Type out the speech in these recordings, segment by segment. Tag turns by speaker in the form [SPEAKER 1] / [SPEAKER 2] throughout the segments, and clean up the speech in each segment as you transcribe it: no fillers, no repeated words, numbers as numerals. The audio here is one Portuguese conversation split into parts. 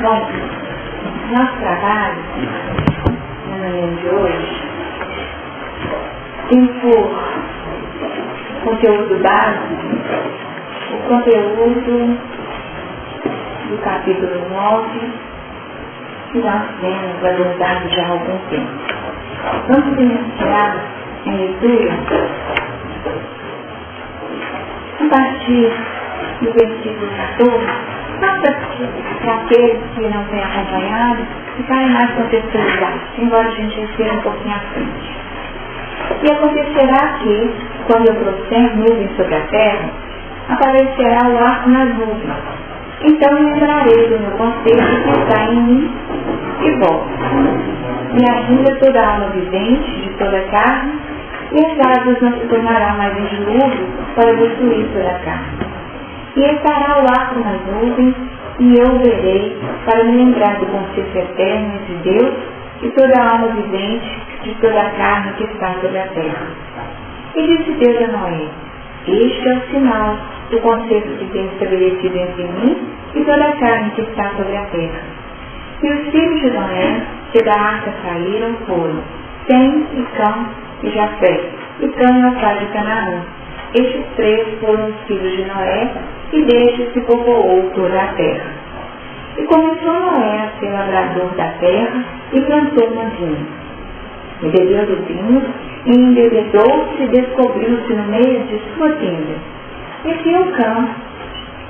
[SPEAKER 1] Bom, nosso trabalho, na manhã de hoje, tem por conteúdo básico o conteúdo do capítulo 9, que nós temos validado já há algum tempo. Vamos iniciar a leitura a partir do versículo 14, só para aqueles que não têm acompanhado ficarem mais contextualizados, embora a gente esteja um pouquinho à frente. E acontecerá que, quando eu trouxer nuvens sobre a terra, aparecerá o arco nas nuvens. Então lembrarei do meu conselho que está em mim e volto. E ainda toda alma vivente de toda a carne, e as águas não se tornarão mais em dilúvio para destruir toda a carne. E estará o arco nas nuvens, e eu verei para me lembrar do conceito eterno entre Deus e toda a alma vivente de toda a carne que está sobre a terra. E disse Deus a Noé: este é o sinal do conceito que tem estabelecido entre mim e toda a carne que está sobre a terra. E os filhos de Noé, que da arca saíram, foram Sem e Cã e Jafé. E Cã é o pai de Canaã. Estes três foram os filhos de Noé, e destes se povoou toda a terra. E começou Noé a ser lavrador da terra, e plantou uma vinha. E bebeu do vinho, e embebedou-se e descobriu-se no meio de sua tenda. E viu Cã,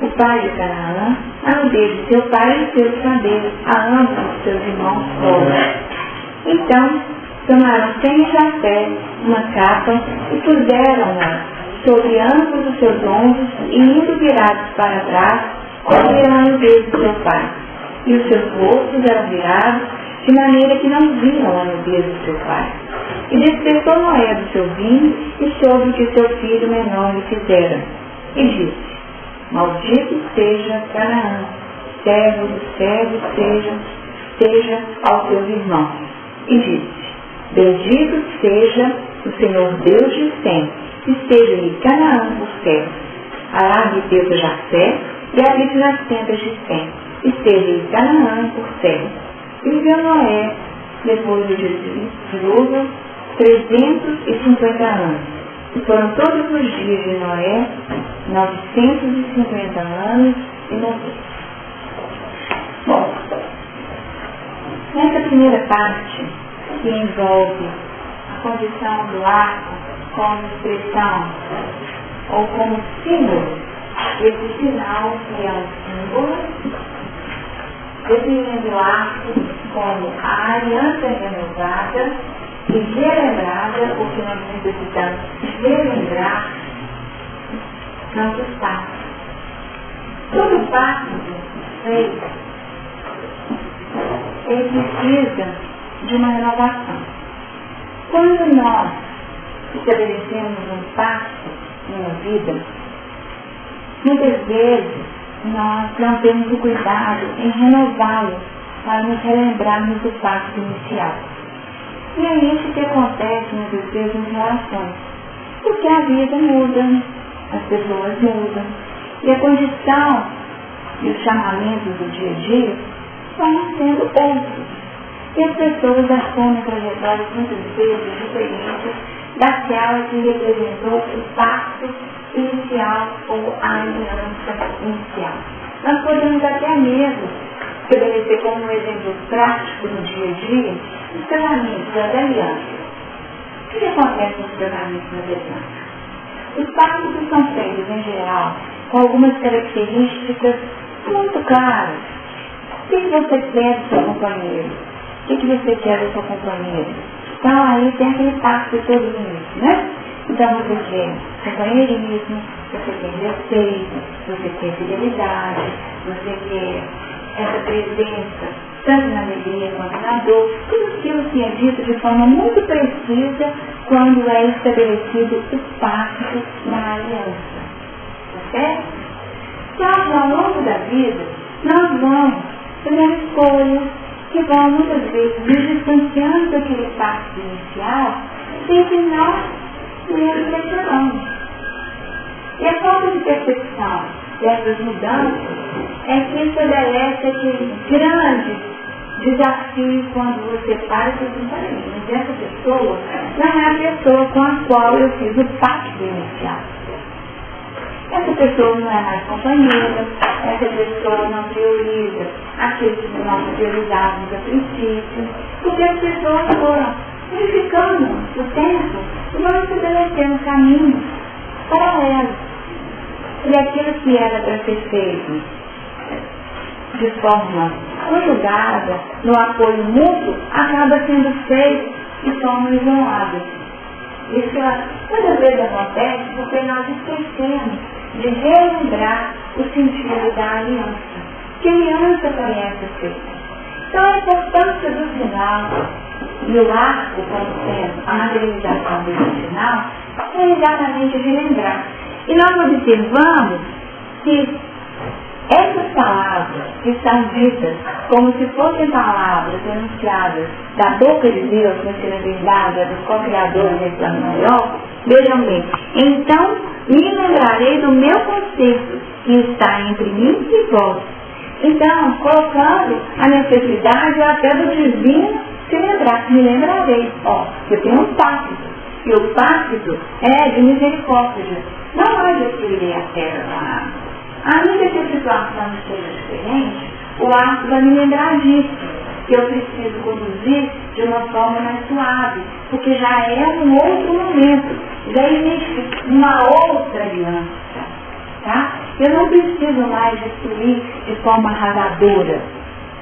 [SPEAKER 1] o pai de Canaã, a nudez de seu pai e seus cabelos, a ambos os seus irmãos pobres. Então tomaram Sem e Jafé uma capa e puseram-na sobre ambos os seus ombros, e indo virados para trás, cobriram a nudez de seu pai. E os seus rostos eram virados, de maneira que não viam a nudez de seu pai. E despertou Noé do seu vinho, e soube o que seu filho menor lhe fizera. E disse: maldito seja Canaã, servo dos servos seja aos seus irmãos. E disse: bendito seja o Senhor Deus de Sem, que seja-lhe Canaã por servo. Alargue Deus a Jafé, e habite nas tendas de Sem, e seja-lhe Canaã por servo. E viveu Noé, depois do dilúvio, 350 anos. E foram todos os dias de Noé 950 anos e morreu. Bom, nessa primeira parte, que envolve a condição do arco como expressão ou como símbolo, esse sinal que é um símbolo, definindo o arco como a aliança renovada e relembrada, porque nós necessitamos relembrar nossos passos. Todo passo feito, ele precisa de uma renovação. Quando nós estabelecemos um passo em uma vida, muitas vezes nós não temos o cuidado em renová-lo para nos relembrarmos do passo inicial. E é isso que acontece muitas vezes em relações, porque a vida muda, as pessoas mudam, e a condição e os chamamentos do dia a dia vão sendo outros. E as pessoas assumem trajetórias muitas vezes diferentes daquela que representou o passo inicial ou a aliança inicial. Nós podemos até mesmo estabelecer como um exemplo prático no dia a dia os casamentos, as alianças. O que acontece nos casamentos nas alianças? Os passos que são feitos em geral com algumas características muito claras. O que você quer do seu companheiro? O que você quer do seu companheiro? Então aí tem aquele passo de todo início, né? Então você quer companheirismo, você quer respeito, você quer fidelidade, você quer essa presença, tanto na alegria quanto na dor, tudo aquilo que é dito de forma muito precisa quando é estabelecido o pacto na aliança. Tá certo? Só que ao longo da vida, nós vamos fazendo escolhas que vão muitas vezes nos distanciando daquele pacto inicial, sem que nós nos reflexionamos. E a falta de percepção dessas mudanças é que estabelece aquele grande desafio quando você para e diz, mas essa pessoa não é a pessoa com a qual eu fiz o pacto inicial. Essa pessoa não é mais companheira, essa pessoa não prioriza aquilo que nós priorizávamos a princípio, porque as pessoas foram modificando o tempo e vão estabelecendo caminhos paralelos. E aquilo que era para ser feito de forma conjugada, no apoio mútuo, acaba sendo feito de forma isolada. Isso muitas vezes acontece porque nós esquecemos de relembrar o sentido da aliança. Que aliança conhece feita? Então a importância do sinal e o arco como sendo a materialização desse sinal é exatamente relembrar. E nós observamos que essas palavras que são ditas como se fossem palavras enunciadas da boca de Deus, mas que na verdade é dos co-criadores desse plano maior, vejam bem, então me lembrarei do meu conceito que está entre mim e vós. Então, colocando a necessidade até do divino se lembrar, me lembrarei, eu tenho um pacto, e o pacto é de misericórdia. Não há de eu irei a terra com a água. Ainda que a situação esteja diferente, o arco vai me lembrar disso, que eu preciso conduzir de uma forma mais suave, porque já é um outro momento, já existe uma outra aliança, tá? Eu não preciso mais destruir de forma arrasadora,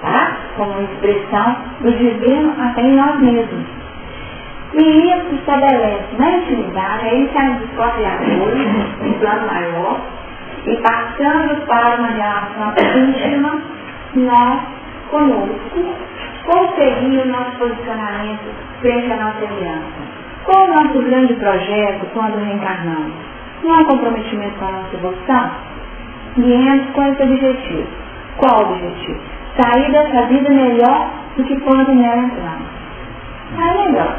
[SPEAKER 1] tá? Como uma expressão do divino até em nós mesmos. E isso estabelece na intimidade, aí sai dos co-criadores, em plano maior, e passando para uma relação íntima, nós conosco, qual seria o nosso posicionamento frente à nossa aliança? Qual o nosso grande projeto quando reencarnamos? Não há comprometimento com a nossa evolução? Viemos com esse objetivo. Qual o objetivo? Sair dessa vida melhor do que quando nela entramos. Sair melhor.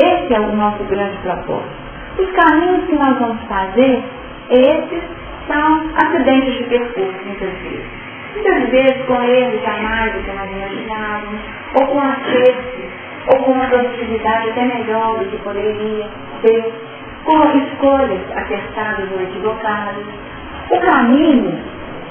[SPEAKER 1] Esse é o nosso grande propósito. Os caminhos que nós vamos fazer, esses são acidentes de percurso, muitas vezes. Muitas vezes com erros jamais do que nós imaginávamos, ou com acertos, ou com uma produtividade até melhor do que poderia ter, com escolhas acertadas ou equivocadas. O caminho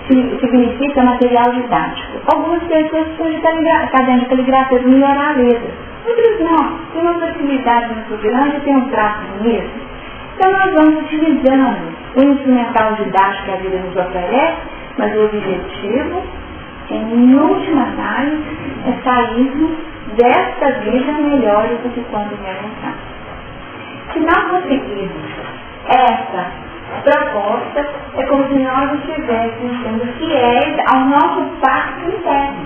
[SPEAKER 1] significa material didático. Algumas pessoas precisam de caderno de caligrafia para melhorar a letra. Outras não. Tem uma facilidade muito grande, tem um traço bonito. Então nós vamos utilizando o instrumental didático que a vida nos oferece, mas o objetivo, em última análise, é sairmos desta vida melhores do que quando viemos. Se nós conseguirmos essa proposta, é como se nós estivéssemos sendo fiéis ao nosso pacto interno.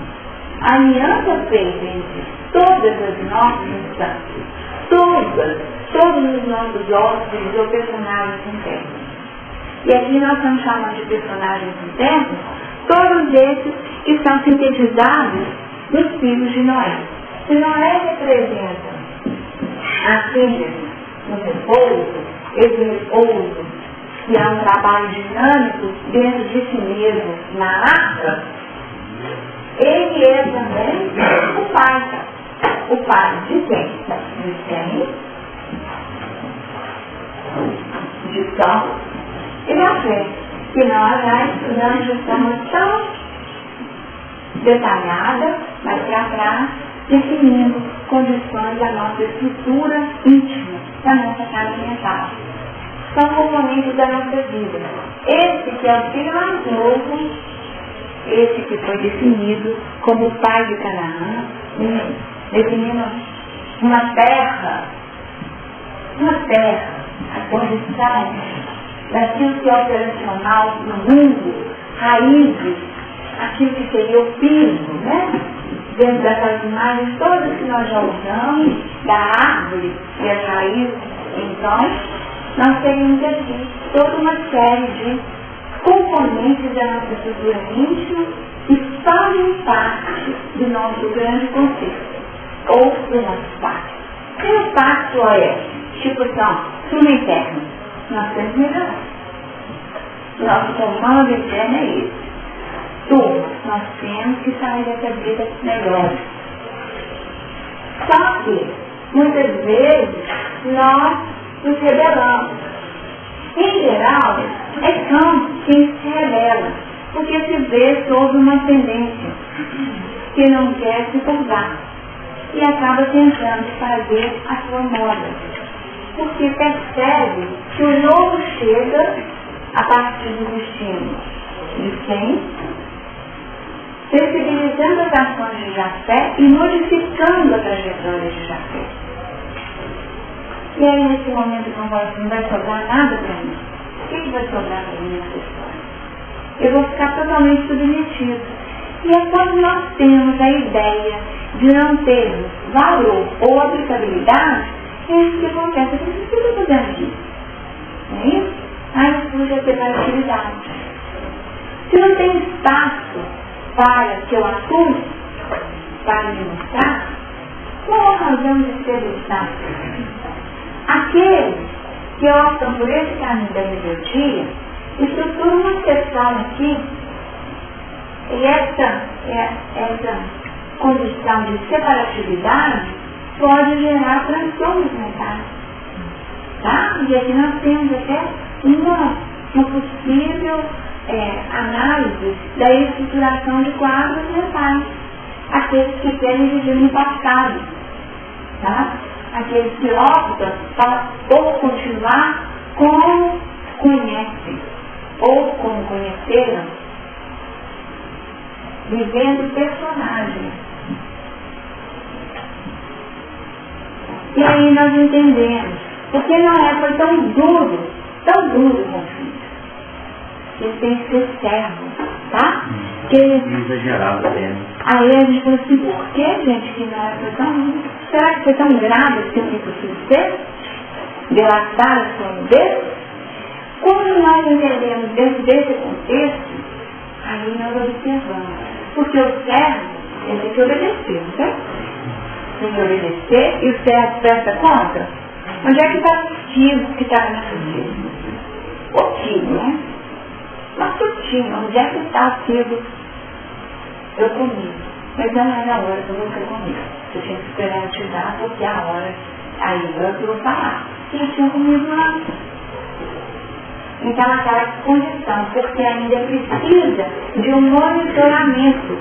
[SPEAKER 1] A aliança feita entre todas as nossas instâncias, todos os nossos hóspedes ou personagens internos. E aqui nós estamos chamando de personagens internos todos esses que são sintetizados nos filhos de Noé. Se Noé representa aqueles no repouso, esse repouso que é um trabalho dinâmico dentro de si mesmo na arca, ele é também o pai. O pai de quem? De quem? De São e da fé. Que nós já estudamos de forma tão detalhada, mas para trás, definindo condições da nossa estrutura íntima, da nossa casa mental. São componentes da nossa vida. Esse que é o filho mais novo, esse que foi definido como o pai de Canaã, definindo uma terra, a condição daquilo que é operacional no mundo, raízes, aquilo que seria o piso, né? Dentro daquelas imagens todas que nós já usamos, da árvore e as raízes, então, nós temos aqui toda uma série de componentes da nossa estrutura íntima que fazem parte do nosso grande conceito, ou do nosso pacto. E o pacto é, tipo, são, clima interno. Nós temos que melhorar. Nosso comando interno é esse. Turma, nós temos que sair dessa vida melhor. Só que, muitas vezes, nós nos rebelamos. Em geral, é cão quem se rebela, porque se vê sob uma tendência que não quer se curvar e acaba tentando fazer a sua moda, porque percebe que o novo chega a partir dos estímulos de quem, sensibilizando as ações de Jafé e modificando a trajetória de Jafé. E aí, nesse momento, não vai sobrar nada para mim. O que vai sobrar para mim nessa história? Eu vou ficar totalmente submetido. E é quando nós temos a ideia de não termos valor ou aplicabilidade, é isso que acontece. O que eu estou fazendo aqui? Não é isso? Aí surge a separatividade. Se não tem espaço para que eu atue, para me mostrar, qual a razão de ser buscado? Aqueles que optam por esse caminho da rebeldia estruturam uma exceção aqui, e essa condição de separatividade pode gerar transtornos mentais. Tá? E aqui nós temos até uma possível análise da estruturação de quadros mentais. Aqueles que querem viver no passado. Tá? Aqueles que optam por continuar como conhecem, ou como conheceram, vivendo personagens. E aí nós entendemos, porque Noé foi tão duro com o filho. Ele tem que ser servo, tá?
[SPEAKER 2] Exagerado até.
[SPEAKER 1] Aí a gente falou assim, por que, gente, que Noé foi tão... Será que foi tão grave assim que precisa ser? Delatar a sua nudez? Quando nós entendemos dentro desse contexto, aí nós observamos. Porque o servo, ele tem que obedecer, não é? Tem que obedecer e o servo presta conta. Onde é que está o tio que está na sujeira? O tio, né? Mas o tio, onde é que está o tio? Eu comi. Mas não era a hora que você comigo. Você tinha que esperar eu te dar, porque a hora, aí eu vou falar. E eu tinha comido lá. Então aquela condição, porque ainda precisa de um monitoramento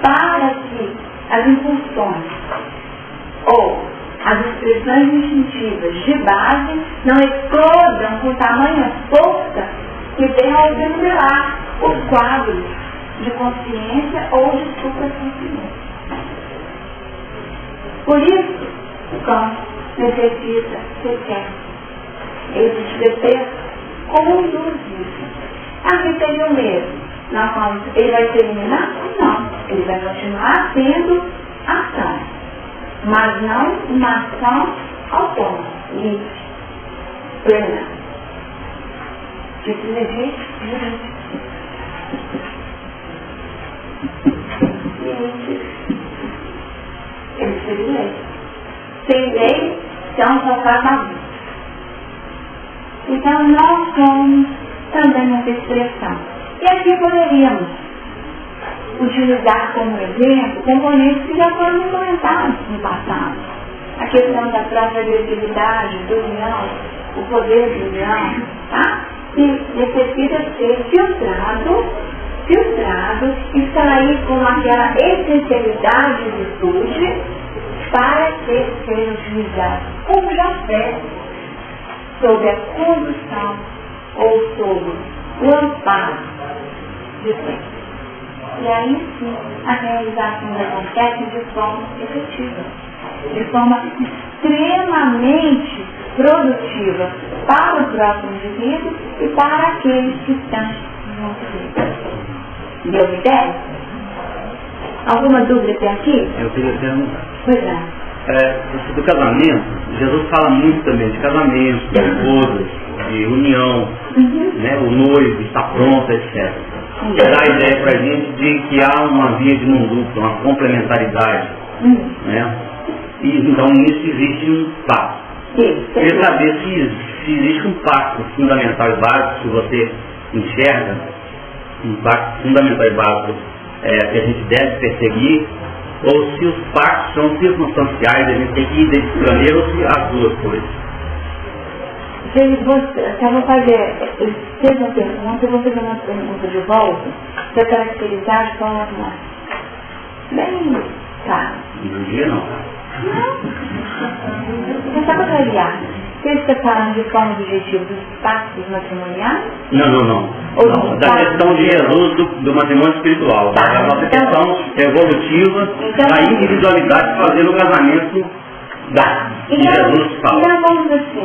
[SPEAKER 1] para que as impulsões ou as expressões instintivas de base não explodam com tamanha força que venham a obnubilar os quadros de consciência ou de supraconsciência. Por isso, o cão necessita ser certo. Ele precisa ter conduz isso. Aqui seria o mesmo. Nós falamos, ele vai se eliminar? Não. Ele vai continuar tendo ação. Mas não uma ação autônoma, livre, plena. Precisa de jurídico. Ele precisa de lei. Sem lei, então só faz bagunça. Então, nós somos também essa expressão. E aqui poderíamos utilizar como exemplo componentes que já foram comentados no passado. A questão da própria agressividade, do leão, o poder do leão, tá? Que necessita ser filtrado e sair com aquela essencialidade e virtude para que seja utilizado como Jafé, sobre a condução ou sobre o amparo de Deus. E aí sim, a realização acontece de forma efetiva, de forma extremamente produtiva para o próprio indivíduo e para aqueles que estão junto dele. Deu ideia? Alguma dúvida até aqui?
[SPEAKER 2] Eu queria perguntar.
[SPEAKER 1] Pois é.
[SPEAKER 2] Do casamento, Jesus fala muito também de casamento, de esposa, de união, né? O noivo está pronto, etc. Dá a ideia para a gente de que há uma via de mão dupla, uma complementaridade. Né? E então nisso existe um pacto. Queria saber se existe um pacto fundamental e básico que você enxerga, um pacto fundamental e básico que a gente deve perseguir, ou se os pactos são circunstanciais, a gente tem que ir identificando ou se as duas coisas.
[SPEAKER 1] Se eu vou fazer, fez uma pergunta, eu vou fazer uma pergunta de volta, para caracterizar de forma bem clara.
[SPEAKER 2] No dia não.
[SPEAKER 1] Mas só para clarear, você está falando de forma objetiva dos pactos matrimoniais?
[SPEAKER 2] Não. Da questão de Jesus do matrimônio espiritual, da nossa questão evolutiva, da individualidade de fazer o casamento de Jesus fala.
[SPEAKER 1] Então vamos assim,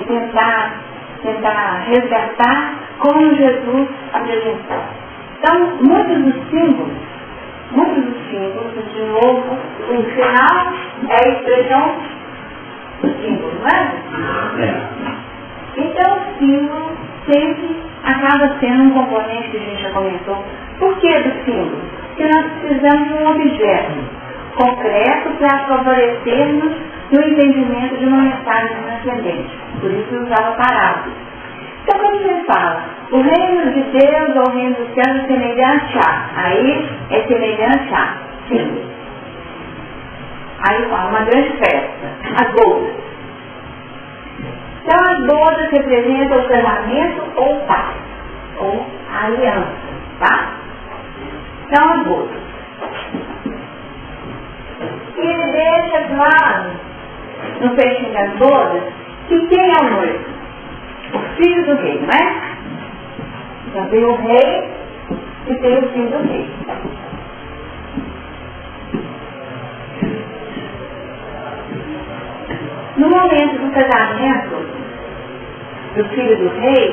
[SPEAKER 1] tentar resgatar como Jesus apresentou. Então, muitos dos símbolos, de novo, o final é a expressão símbolo, não é? Então, o símbolo sempre acaba sendo um componente que a gente já comentou. Por que do símbolo? Porque nós precisamos de um objeto concreto para favorecermos no entendimento de uma mensagem transcendente. Por isso eu usava parábolas. Então, quando você fala, o reino de Deus ou o reino dos céus é semelhante a, aí é semelhante a, sim. Aí fala, uma grande festa, as bodas. Então, as bodas representam o casamento ou o pacto, ou a aliança, tá? Então, as bodas. E ele deixa claro, no fechinho das bodas, que quem é o noivo? O filho do rei, não é? Já tem o rei e tem o filho do rei. No momento do casamento do filho do rei,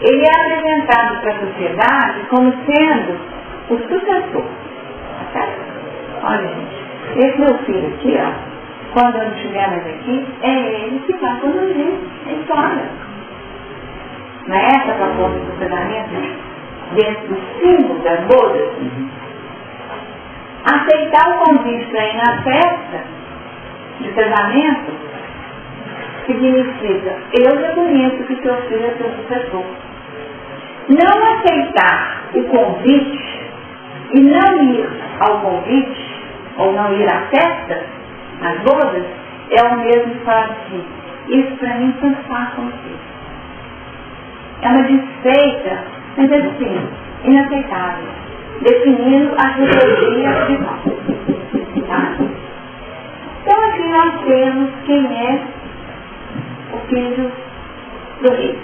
[SPEAKER 1] ele é apresentado para a sociedade como sendo o sucessor. Tá certo? Olha, gente, esse meu filho aqui, ó, quando eu não estiver mais aqui, é ele que vai conduzir a história. Não é essa a proposta do casamento? Dentro do símbolo das bodas? Aceitar o convite para ir na festa de casamento significa, eu reconheço que seu filho é seu sucessor. Não aceitar o convite e não ir ao convite, ou não ir à festa, às bodas, é o mesmo que falar assim, isso para mim tanto faz contigo. É uma desfeita, mas assim, inaceitável, definindo a rebeldia de nós. Tá? Então aqui nós temos quem é o filho do rei.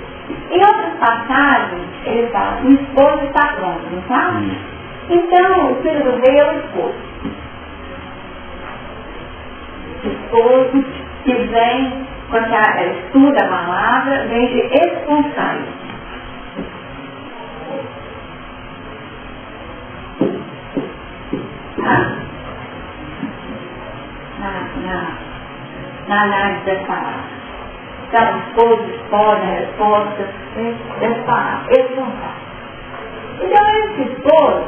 [SPEAKER 1] Em outras passagens, ele fala, o esposo está pronto, não tá? Então, o filho do rei é o esposo. O esposo que vem, quando estuda a palavra, vem de esponsável. Na análise das palavras. Então, o esposo, esposa, a resposta, das palavras, esponsável. Então, esse esposo,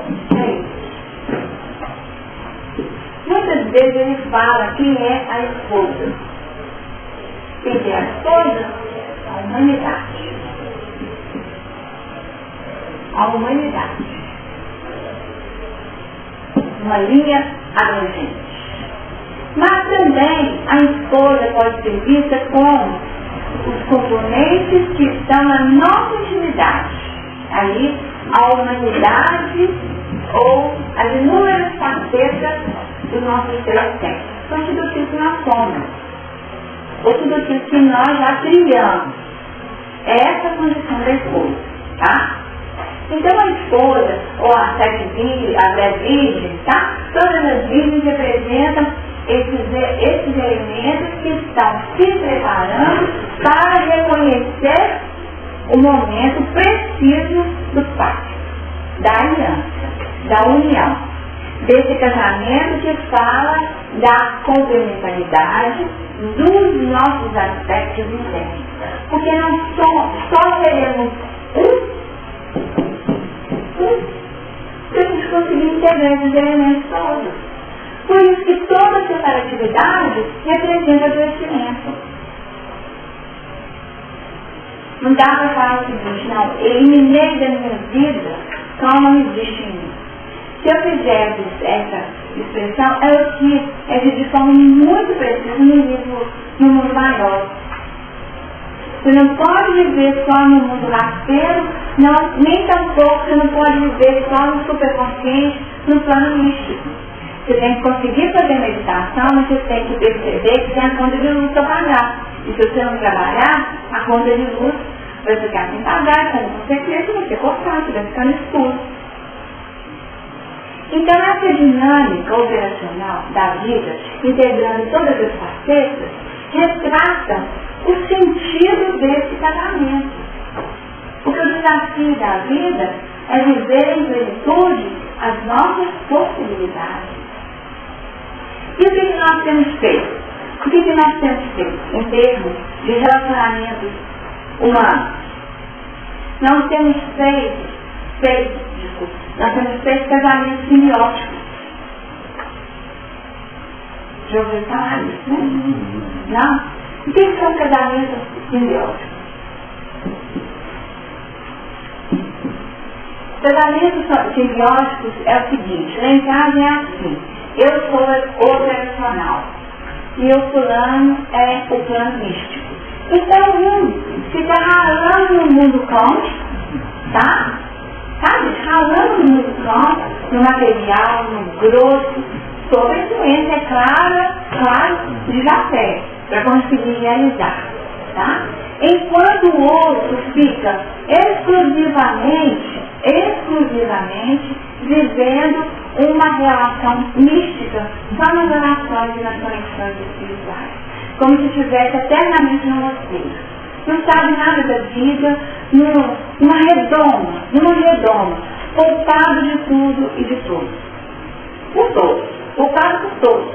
[SPEAKER 1] muitas vezes ele fala quem é a esposa. Quem é a esposa? A humanidade. A humanidade. Uma linha abrangente. Mas também a esposa pode ser vista como os componentes que estão na nossa intimidade. Aí, a humanidade ou as inúmeras facetas do nosso ser autêntico. São tudo aquilo que nós somos. Ou tudo aquilo que nós já criamos. Essa é a condição da esposa. Tá? Então a esposa, ou a 10 virgens, tá? Todas as virgens representam esses elementos que estão se preparando para reconhecer o momento preciso do pacto, da aliança, da união, desse casamento que fala da complementaridade dos nossos aspectos internos. Porque não só seremos se a gente conseguir integrar esses elementos todos. Por isso que toda separatividade representa adoecimento. Não dá para falar o seguinte, não, eliminei da minha vida, só não existe em mim. Se eu fizesse essa expressão, eu que é de forma muito precisa no mundo maior. Você não pode viver só no mundo rasteiro, nem tampouco você não pode viver só no superconsciente, no plano místico. Você tem que conseguir fazer meditação, mas você tem que perceber que tem a conta de luz para pagar. E se você não trabalhar, a conta de luz vai ficar sem pagar, como consequência vai ser cortado, vai ficar no escuro. Então essa dinâmica operacional da vida, integrando todas as facetas, retrata o sentido desse casamento. Porque o desafio da vida é viver em plenitude as nossas possibilidades. E o que nós temos feito? O que nós temos feito em termos de relacionamentos humanos? Nós temos feito casamentos simbióticos. Já ouviu falar isso, né? Não? O que são casamentos simbióticos? Casamentos simbióticos é o seguinte, lá em casa é assim, eu sou operacional e o fulano é o plano místico. Então um fica ralando no mundo quântico, tá? Sabe? Ralando no mundo quântico, no material, no grosso, sob a influência, é claro, de Jafé, para conseguir realizar, tá? Enquanto o outro fica exclusivamente vivendo uma relação mística só nas relações e nas conexões espirituais, como se estivesse eternamente no mosteiro. Não sabe nada da vida, numa redoma, poupado de tudo e de todos. Por todos, poupado por todos.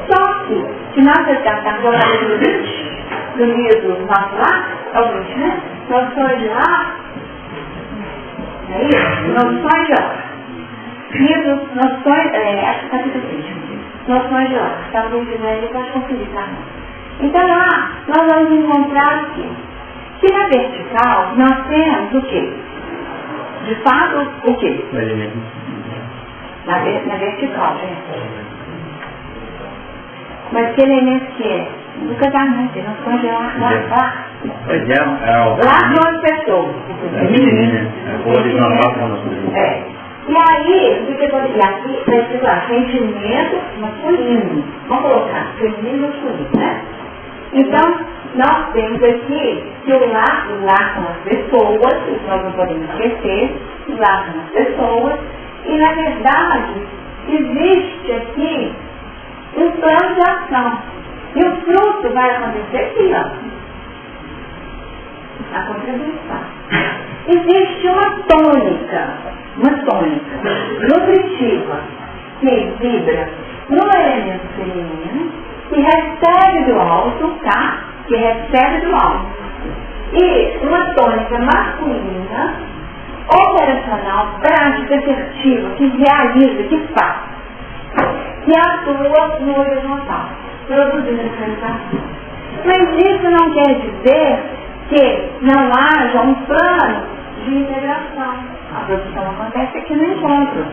[SPEAKER 1] Só que, se nós resgatarmos o livro 20, do livro nosso lá, é o 20, né? Noções de lá, é isso? Noções de lá. Livro, noções, acho que está aqui do 20. Noções de lá. Está no 20, né? Ele pode conferir, tá? Então lá, nós vamos encontrar o quê? Que na vertical, nós temos o quê? De fato, o quê? Na vertical, gente. Mas que elemento que é? Do casamento, nós congelamos lá.
[SPEAKER 2] Pois é,
[SPEAKER 1] lá são as pessoas. E aí, o que eu vou dizer aqui, está escrito lá, sentimento masculino. Vamos colocar, feminino e masculino, né? Então, nós temos aqui que o lar são as pessoas, isso nós não podemos esquecer, o lar são as pessoas, e na verdade, existe aqui um plano de ação. E o fruto vai acontecer aqui, ó. A contribuição. Existe uma tônica nutritiva, que vibra no elemento feminino, que recebe do alto, tá? Que recebe do alto. E uma tônica masculina, operacional, prática, assertiva, que realiza, que faz, que atua no horizontal, produzindo realização. Mas isso não quer dizer que não haja um plano de integração. A produção acontece aqui no encontro.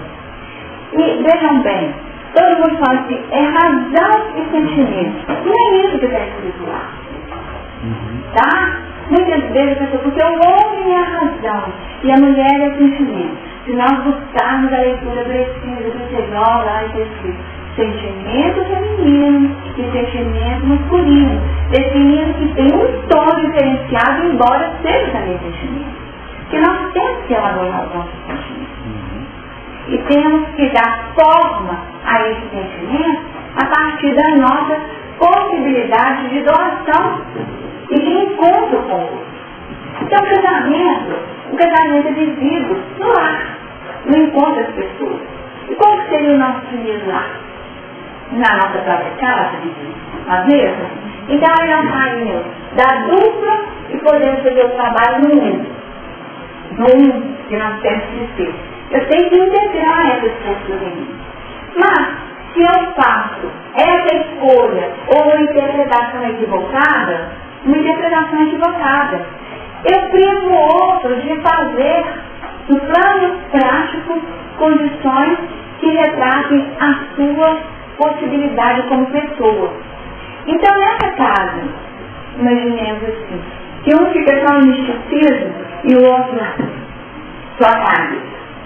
[SPEAKER 1] E vejam bem, todo mundo fala assim, é razão e sentimento. Não é isso que está escrito lá. Tá? Muitas vezes a pessoa, porque o homem é a razão e a mulher é o sentimento. Se nós buscarmos a leitura precisa do integral lá, está escrito sentimento feminino e sentimento masculino, definindo que tem um tom diferenciado, embora seja também sentimento. Porque nós temos que elaborar os nossos sentimentos. E temos que dar forma a esse sentimento a partir da nossa possibilidade de doação e de encontro com o outro. Então o casamento é vivido no lar, no encontro das pessoas. E qual seria o nosso primeiro lar? Na nossa própria casa, nós mesmos? Então aí nós saímos da dupla e podemos fazer o trabalho no que nós temos que ser. Eu tenho que integrar essas forças em mim. Mas, se eu faço essa escolha ou uma interpretação equivocada, eu privo o outro de fazer, no plano prático, condições que retratem a sua possibilidade como pessoa. Então, nessa casa, imaginemos assim, que um fica só no misticismo e o outro só cabe.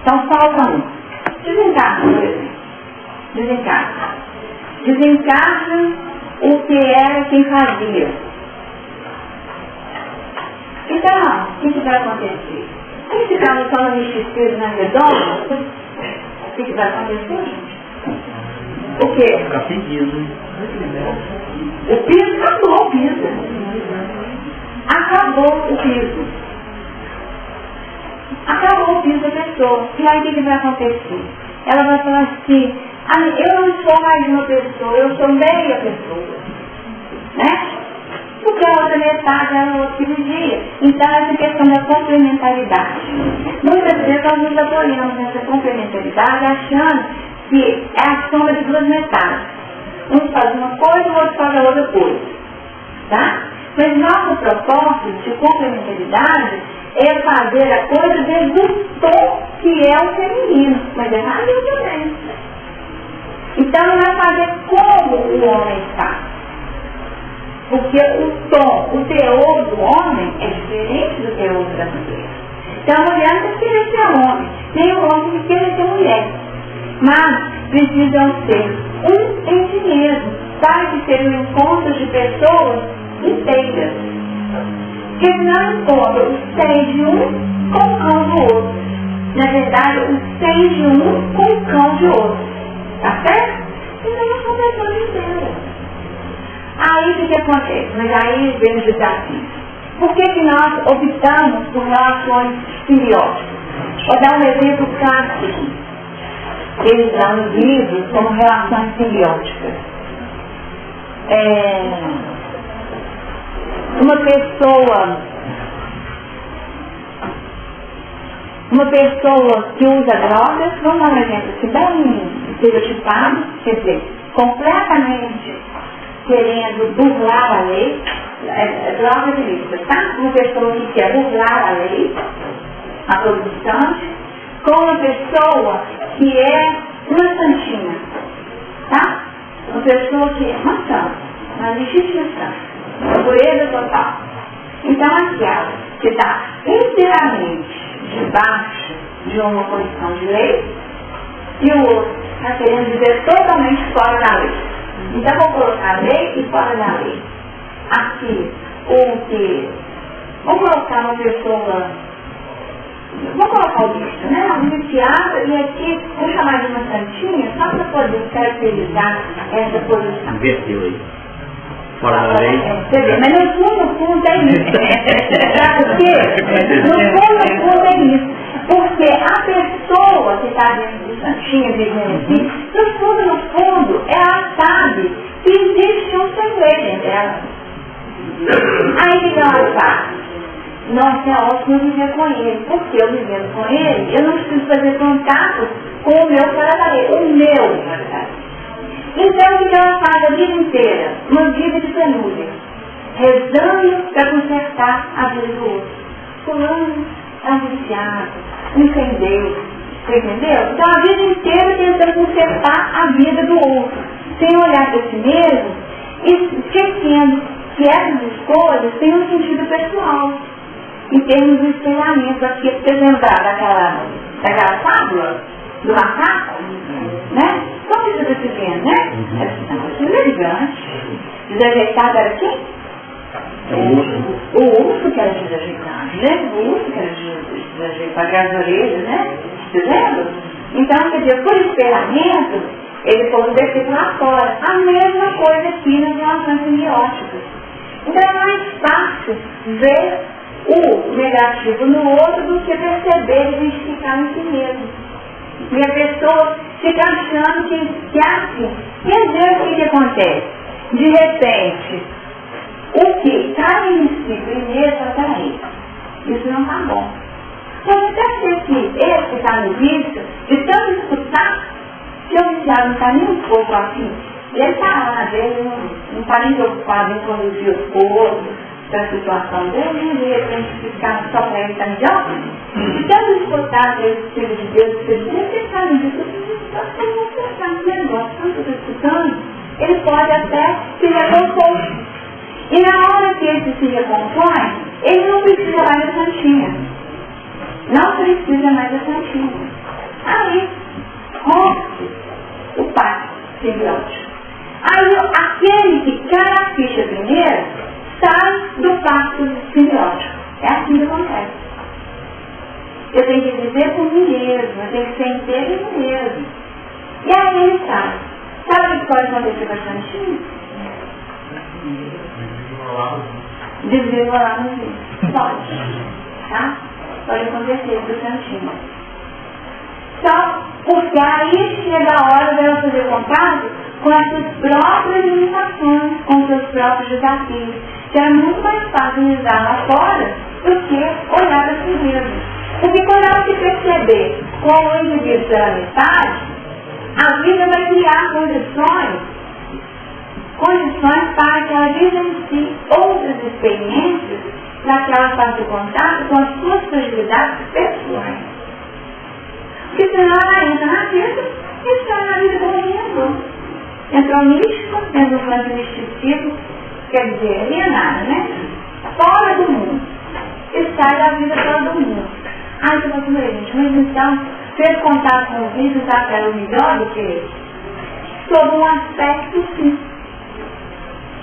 [SPEAKER 1] Então, falta um. Desencaixa, por exemplo. Desencaixa. Desencaixa o que era quem fazia. Então, o que vai acontecer? Se ficarmos só no misticismo na redonda, o que vai acontecer, gente? O quê?
[SPEAKER 2] Ficar pedindo.
[SPEAKER 1] O piso acabou, o piso. Acabou o piso. Acabou o piso da pessoa. E aí o que vai acontecer? Ela vai falar assim, eu não sou mais uma pessoa, eu sou meia pessoa. Né? Porque a outra metade era outra que vigia. Então essa questão da complementaridade. Muitas vezes nós nos apoiamos nessa complementaridade achando que é a soma de duas metades. Um faz uma coisa, o outro faz a outra coisa. Tá? Mas nosso propósito de complementaridade é fazer a coisa desde o tom que é o feminino. Mas é errado também. Então não é fazer como o homem faz. Porque o tom, o teor do homem é diferente do teor da mulher. Então a mulher não tem que querer ser homem, nem o homem tem que querer ser mulher. Mas precisam ser um em si mesmo, para que sejam encontros de pessoas inteiras. Que não encontram os 6 de um com o cão do outro. Na verdade, os 6 de um com o cão de outro. Tá certo? Então não são pessoas inteiras. Aí o que acontece? Mas aí vem o desafio. Por que nós optamos por relações simbióticas? Vou dar um exemplo clássico. Eles dão nos livros como relações simbióticas. Uma pessoa que usa drogas, vamos dar um exemplo assim, bem estereotipado, quer dizer, completamente querendo burlar a lei, drogas ilícitas, tá? Uma pessoa que quer burlar a lei, a produção, com uma pessoa que é uma santinha, tá? Uma pessoa que é uma santa, uma legítima santa, uma pureza total. Então aquela que está inteiramente debaixo de uma posição de lei e o outro está querendo viver totalmente fora da lei. Então vou colocar a lei e fora da lei. Aqui, vamos colocar uma pessoa, vamos colocar o bicho, né? Um viciado, e aqui vou chamar de uma santinha só para poder caracterizar essa posição.
[SPEAKER 2] Inverteu aí. Fora da lei.
[SPEAKER 1] Mas no fundo é isso. Sabe por quê? No fundo é isso. Porque a pessoa que está dentro do santinho, vivendo assim, no fundo, ela sabe que existe um segredo dentro dela. Aí o que ela faz? Nossa, é ótimo viver com ele. Porque eu vivendo com ele, eu não preciso fazer contato com o meu fora da lei. O meu fora da lei. Então o que ela faz a vida inteira? Uma vida de penúria. Rezando para consertar a vida do outro. Fulano é um viciado, não tem Deus. Você entendeu? Então a vida inteira tentando consertar a vida do outro. Sem olhar para si mesmo e esquecendo que essas escolhas têm um sentido pessoal. Em termos de espelhamento, aqui, você lembrar daquela fábula do macaco, né? Como você está se vendo, né? Era elegante. Desajeitado era quem? O urso que era desajeitado, né? O urso que era desajeitado, pagar as orelhas, né? Entendeu? Então, quer dizer, por espelhamento, ele falou desse lá fora. A mesma coisa aqui nas relações simbióticas. Então é mais fácil ver o negativo no outro do que perceber e identificar em si mesmo. E a pessoa fica achando que é assim. E às vezes o que acontece? De repente, o que está em si primeiro, peraí, isso não está bom. Pode até ser que esse que está no vício, de tanto escutar, que o viciado não está nem um pouco assim. Ele está lá, ele não está nem preocupado em conduzir os outros, para a situação dele, de repente ficar só para ele estar melhor. E tanto escutar esse Filho de Deus, ele sabe disso, eu vou pensar no negócio, quando eu estou escutando, ele pode até se recompor. E na hora que ele se recompõe, ele não precisa mais da santinha. Não precisa mais da santinha. Aí, rompe o pacto simbiótico. Aí, aquele que cai a ficha primeiro, sai do pacto simbiótico. É assim que acontece. Eu tenho que viver por mim mesmo, eu tenho que ser inteiro em mim mesmo. E aí ele sai. Sabe o que pode acontecer com a santinha? Desviar no vídeo. Pode. Tá? Pode acontecer com a santinha. Só porque aí chega a hora dela fazer contato com as suas próprias limitações, com os seus próprios desafios. Que é muito mais fácil usar lá fora do que olhar para si mesmo. Porque quando ela se perceber como um indivíduo pela metade, a vida vai criar condições para que ela vivencie outras experiências, para que ela faça contato com as suas fragilidades pessoais. Porque senão ela entra na vida e está na vida como ele entrou. Entrou místico, entrou no misticismo, quer dizer, não é nada, né? Fora do mundo. E sai da vida fora do mundo. Aí você fala assim, gente, mas então, fez contato com o vídeo, sabe que era o melhor do que ele? Sob um aspecto, sim.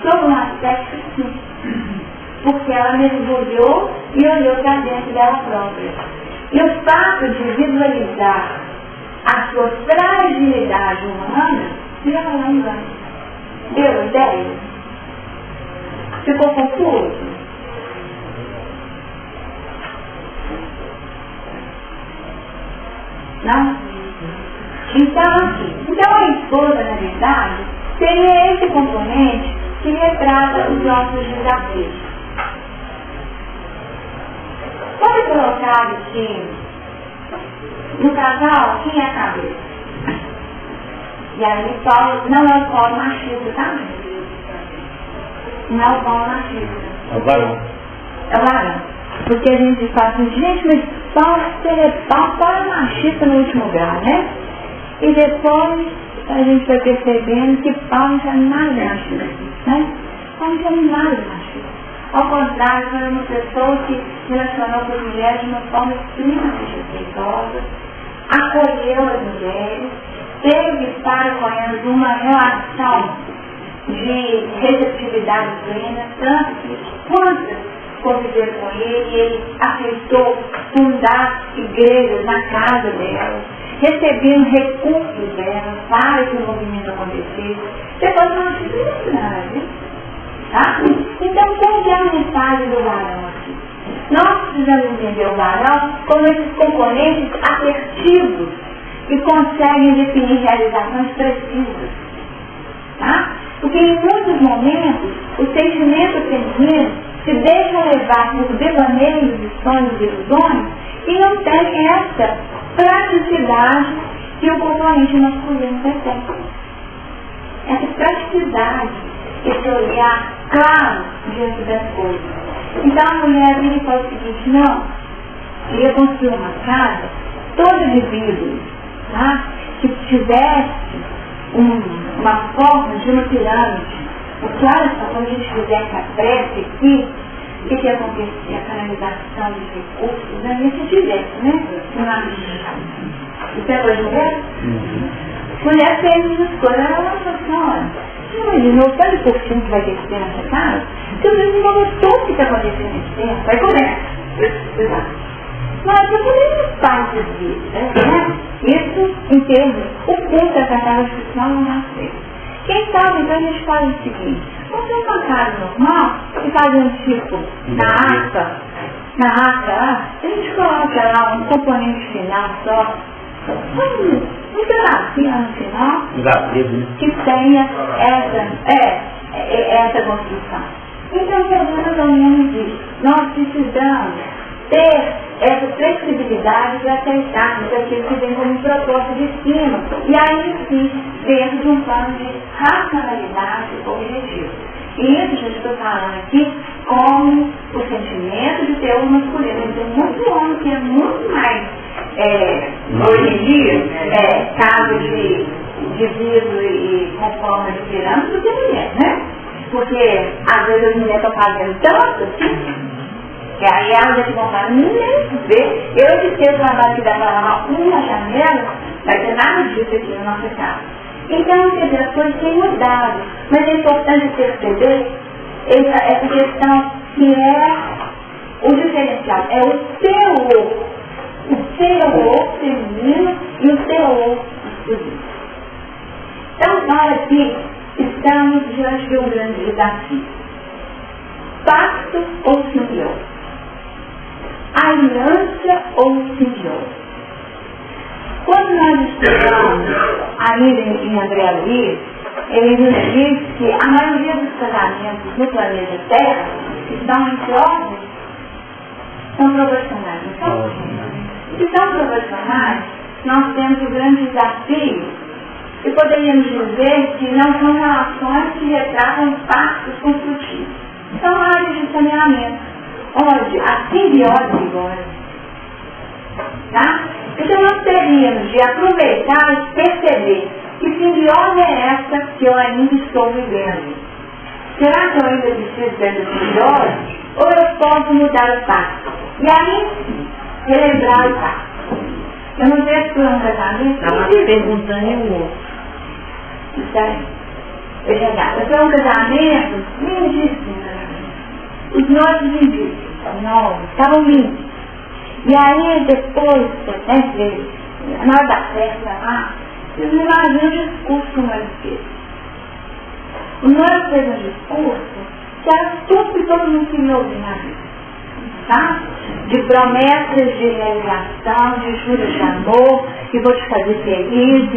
[SPEAKER 1] Sob um aspecto, sim. Porque ela mergulhou e olhou para dentro dela própria. E o fato de visualizar a sua fragilidade humana, fica lá embaixo. Deu ideia? Ficou confuso? Não? Então a esposa, na verdade, seria esse componente que retrata os nossos desafios. Pode colocar aqui no casal quem é a cabeça. E aí Paulo não é o polo machista, tá? Não é o polo machista.
[SPEAKER 2] É o varão.
[SPEAKER 1] É o varão. Porque a gente fala assim, gente, mas Paulo é machista no último grau, né? E depois a gente vai percebendo que Paulo não é nada machista, né? Paulo não é nada machista. Ao contrário, foi uma pessoa que se relacionou com as mulheres de uma forma extremamente respeitosa, acolheu as mulheres, teve para com elas uma relação de receptividade plena, tanto que quantas conviveram com ele aceitou fundar igrejas na casa delas, recebendo recursos delas para que o movimento acontecesse. Depois não tive nada, viu? Tá? Então, qual é a mensagem do varão aqui? Nós precisamos entender o varão como esses componentes assertivos que conseguem definir realizações precisas. Tá? Porque em muitos momentos o sentimento feminino se deixa levar por devaneios de sonhos e ilusões e não tem essa praticidade que o componente masculino vai ter. Essa praticidade, esse olhar claro diante das coisas. Então a mulher vira e fala o seguinte, não, eu ia construir uma casa toda de vidro, tá? Que tivesse uma forma de uma pirâmide. Porque olha só, quando a gente fizesse a prece aqui, o que ia acontecer? A canalização dos recursos, né? E se tivesse, né? Você pode ver? Mulher fez essas coisas, ela falou assim, olha, você imaginou o tanto de curtinho que vai ter que ter nessa casa? Porque às vezes não gostou do que está acontecendo nesse tempo. Vai começar. Mas eu poderia participar disso, né? Isso em termos, o curso da casa institucional não dá certo. Quem sabe, então a gente faz o seguinte, vamos ter uma casa normal e fazer um tipo na ata, a gente coloca lá um componente final só, um pedacinho no final, que tenha essa construção. Então, mais ou menos isso. Nós precisamos ter essa flexibilidade de aceitarmos aquilo que vem como proposta de cima. E aí sim, dentro de um plano de racionalidade objetivo. E isso, gente, estou falando aqui como o sentimento de ter o masculino. Tem muito homem que é muito mais, hoje em dia, casa de vidro e com forma de pirâmide do que mulher, né? Porque às vezes as mulheres estão fazendo tanto assim, que aí elas já vão falar, nem ver. Eu de ter trabalho que dá para lavar uma janela, vai ter nada disso aqui na nossa casa. Então, quer dizer, as coisas têm mudado. Mas é importante perceber essa questão que é o diferencial. É o teor feminino e o teor masculino. Então, para que estamos diante de um grande desafio. Pacto ou simbiose? Aliança ou simbiose? Quando nós estudamos ainda em André Luiz, ele nos diz que a maioria dos casamentos no planeta Terra que são entre homens são proporcionais. Então, se são proporcionais, nós temos o grande desafio e poderíamos dizer que não são relações que retratam pactos construtivos. São áreas de saneamento, onde a simbiose vigora. Tá? Então nós teríamos de aproveitar e perceber que simbiose é essa que eu ainda estou vivendo. Será que eu ainda preciso dessa simbiose? Ou eu posso mudar o pacto? E aí, relembrar o pacto. Eu não vejo por um casamento.
[SPEAKER 3] Estava perguntando em um outro.
[SPEAKER 1] Isso aí. É verdade. Foi um casamento lindíssimo. Os noivos lindíssimos. Novos. Estavam lindos. E aí, depois, na hora da festa lá, vocês não imaginam o discurso que o noivo fez. O noivo fez um discurso que era tudo que todo mundo queria ouvir na vida. Tá? De promessas de realização, de juros de amor, que vou te fazer feliz, e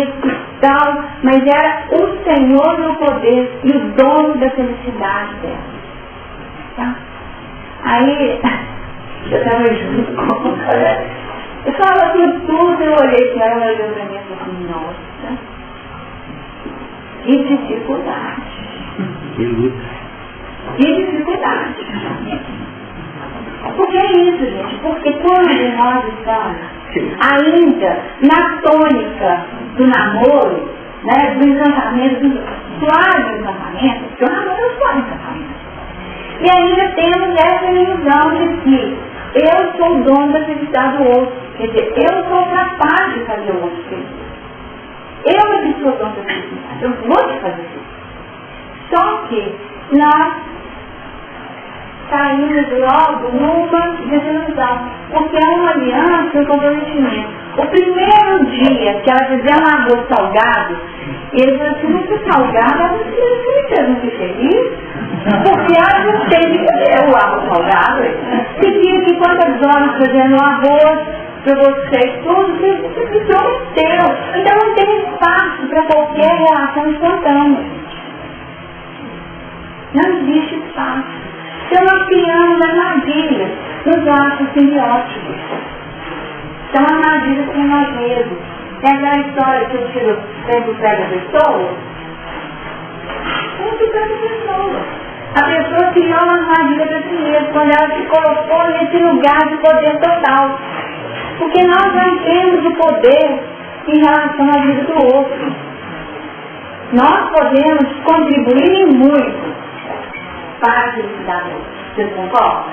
[SPEAKER 1] isso e tal. Mas era o Senhor no poder e o dono da felicidade dela. Tá? Aí, eu estava junto com ela. Eu falava tudo, eu olhei para ela, olhou para mim e falei assim, nossa, que dificuldade.
[SPEAKER 2] Que luta.
[SPEAKER 1] Que dificuldade. Por que isso, gente? Porque quando nós estamos ainda na tônica do namoro, né, do encantamento, do suave encantamento, porque o namoro é um suave encantamento. E ainda temos essa ilusão de que eu sou o dono da felicidade do outro. Quer dizer, eu sou capaz de fazer o outro feliz. Eu é que sou o dono da felicidade. Eu vou te fazer feliz. Só que nós saímos logo numa desilusão. Porque é uma aliança e um comprometimento. O primeiro dia que ela fizer um arroz salgado, ele falou assim, muito salgado, ela não se feliz. Porque ela não tem que fazer o arroz salgado. Você tinha que quantas horas fazendo o arroz para vocês, tudo, você prometeu. Então não tem espaço para qualquer relação espontânea. Não existe espaço. Então nós criamos armadilhas nos laços simbióticos. São armadilhas para nós mesmos. É aquela história que o tiro sempre pega a pessoa. Sempre pega a pessoa. A pessoa criou uma armadilha para si mesma quando ela se colocou nesse lugar de poder total. Porque nós não temos o poder em relação à vida do outro. Nós podemos contribuir muito para a felicidade do outro. Vocês concordam?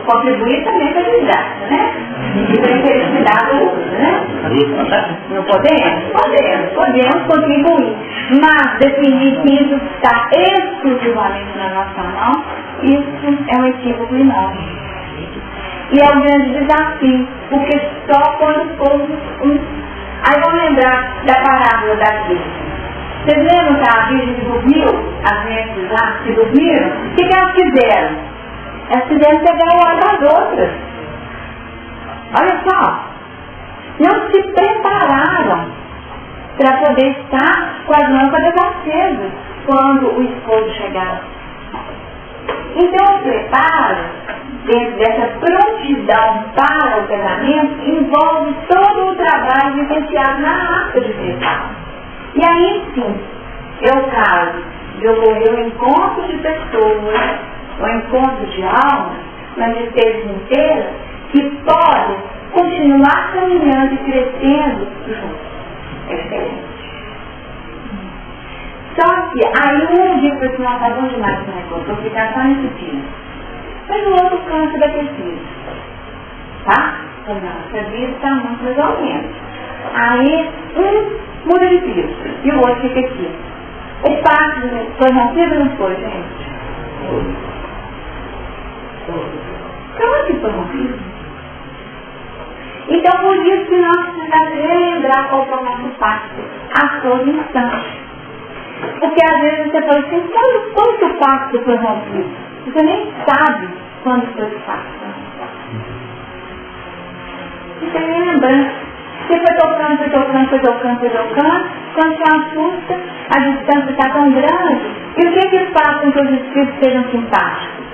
[SPEAKER 1] Contribuir também para a felicidade, né? E para a felicidade do outro, né? Não podemos? Podemos contribuir. Mas definir que isso está exclusivamente na nossa mão, isso é um equívoco enorme. E é um grande desafio, porque só quando formos... Aí vamos lembrar da parábola da Virgem. Vocês lembram que a Virgem dormiu? As mentes lá que dormiram? O que elas fizeram? Elas fizeram pegar o ar das outras. Olha só. Não se prepararam para poder estar com as lâmpadas acesas quando o esposo chegar. Então o preparo, dentro dessa prontidão para o casamento, envolve todo o trabalho vivenciado na arte de preparo. E aí sim, eu caso de ocorrer o encontro de pessoas, o encontro de almas, nas espécies inteiras, que podem continuar caminhando e crescendo juntos. É diferente. Só que aí um dia foi assim, não, tá bom demais esse negócio, vou ficar só nesse dia. Mas o outro cansa daquele dia. Tá? Então, não, essa vida está muito mais ou menos. Aí um muda de piso e o outro fica aqui. O pacto foi rompido ou não foi, gente? Claro que foi rompido. Então, por isso que nós precisamos relembrar qual foi o nosso pacto a todo instante. Porque às vezes você fala assim, quando que o pacto foi rompido? Você nem sabe quando foi o pacto. Você tem nem lembrança. Você foi tocando, quando se assusta, a distância está tão grande, e o que eles fazem que os espíritos sejam simpáticos?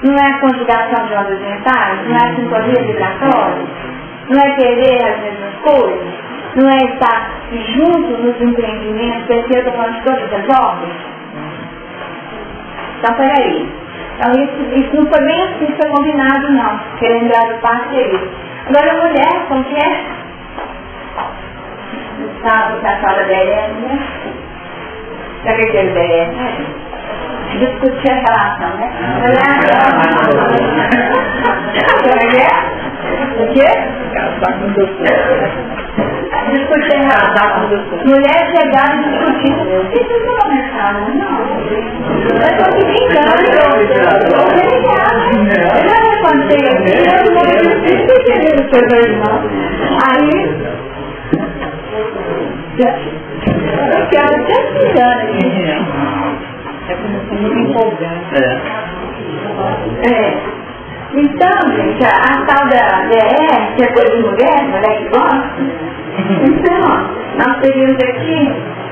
[SPEAKER 1] Não é a conjugação de ondas mentais? Não é a sintonia vibratória? Não é querer as mesmas coisas? Não é estar junto nos empreendimentos, porque eu estou falando de todas as ordens? Então, peraí. Então, isso não foi bem assim que foi combinado, não. Querer lembrar do pacto é isso. Agora, a mulher, como que é? Sabe que a fala DRS, né? Sabe o que é o DRS? Discutir a relação, né? O quê? Casar com Deus. Discutir a relação. Mulher chegar e discutir. Isso não é mercado, não. Eu estou aqui brincando. Eu já contei aqui, eu vou discutir com seu irmão. Aí, eu quero até tirando aqui. É muito empolgante. Então, gente, a tal da DR, que é coisa de mulher que gosta. Então, nós teríamos aqui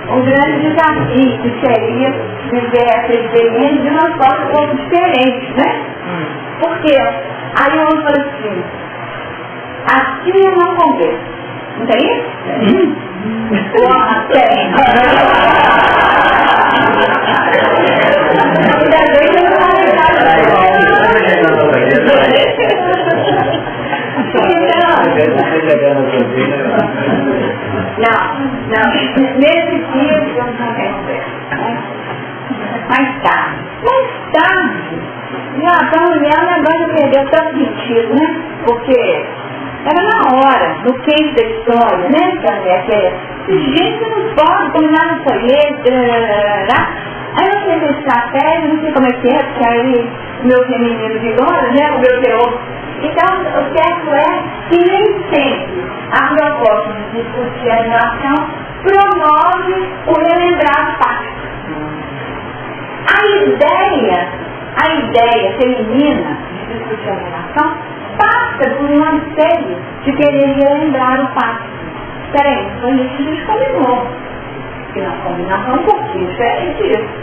[SPEAKER 1] um grande desafio, que seria viver essa experiência de uma forma um pouco diferente, né? Porque aí eu falo assim, assim eu não converso. Não tem isso? Tem. Ainda bem que eu não vou não, nesse dia eu não converso. Mais tarde, já para a mulher o negócio perdeu tanto sentido, né? Porque era na hora, no quente da história, né? Que a mulher quer, gente, não pode combinar isso aí, aí eu fiz estratégia, não sei como é que é, porque aí meu feminino vigora, né? O meu teor. Então, o certo é que nem sempre a proposta de discutir a relação promove o relembrar o pacto. A ideia feminina de discutir a relação passa por um anseio de querer relembrar o pacto. Peraí, foi isso que a gente combinou. Que nós combinamos um pouquinho diferente disso.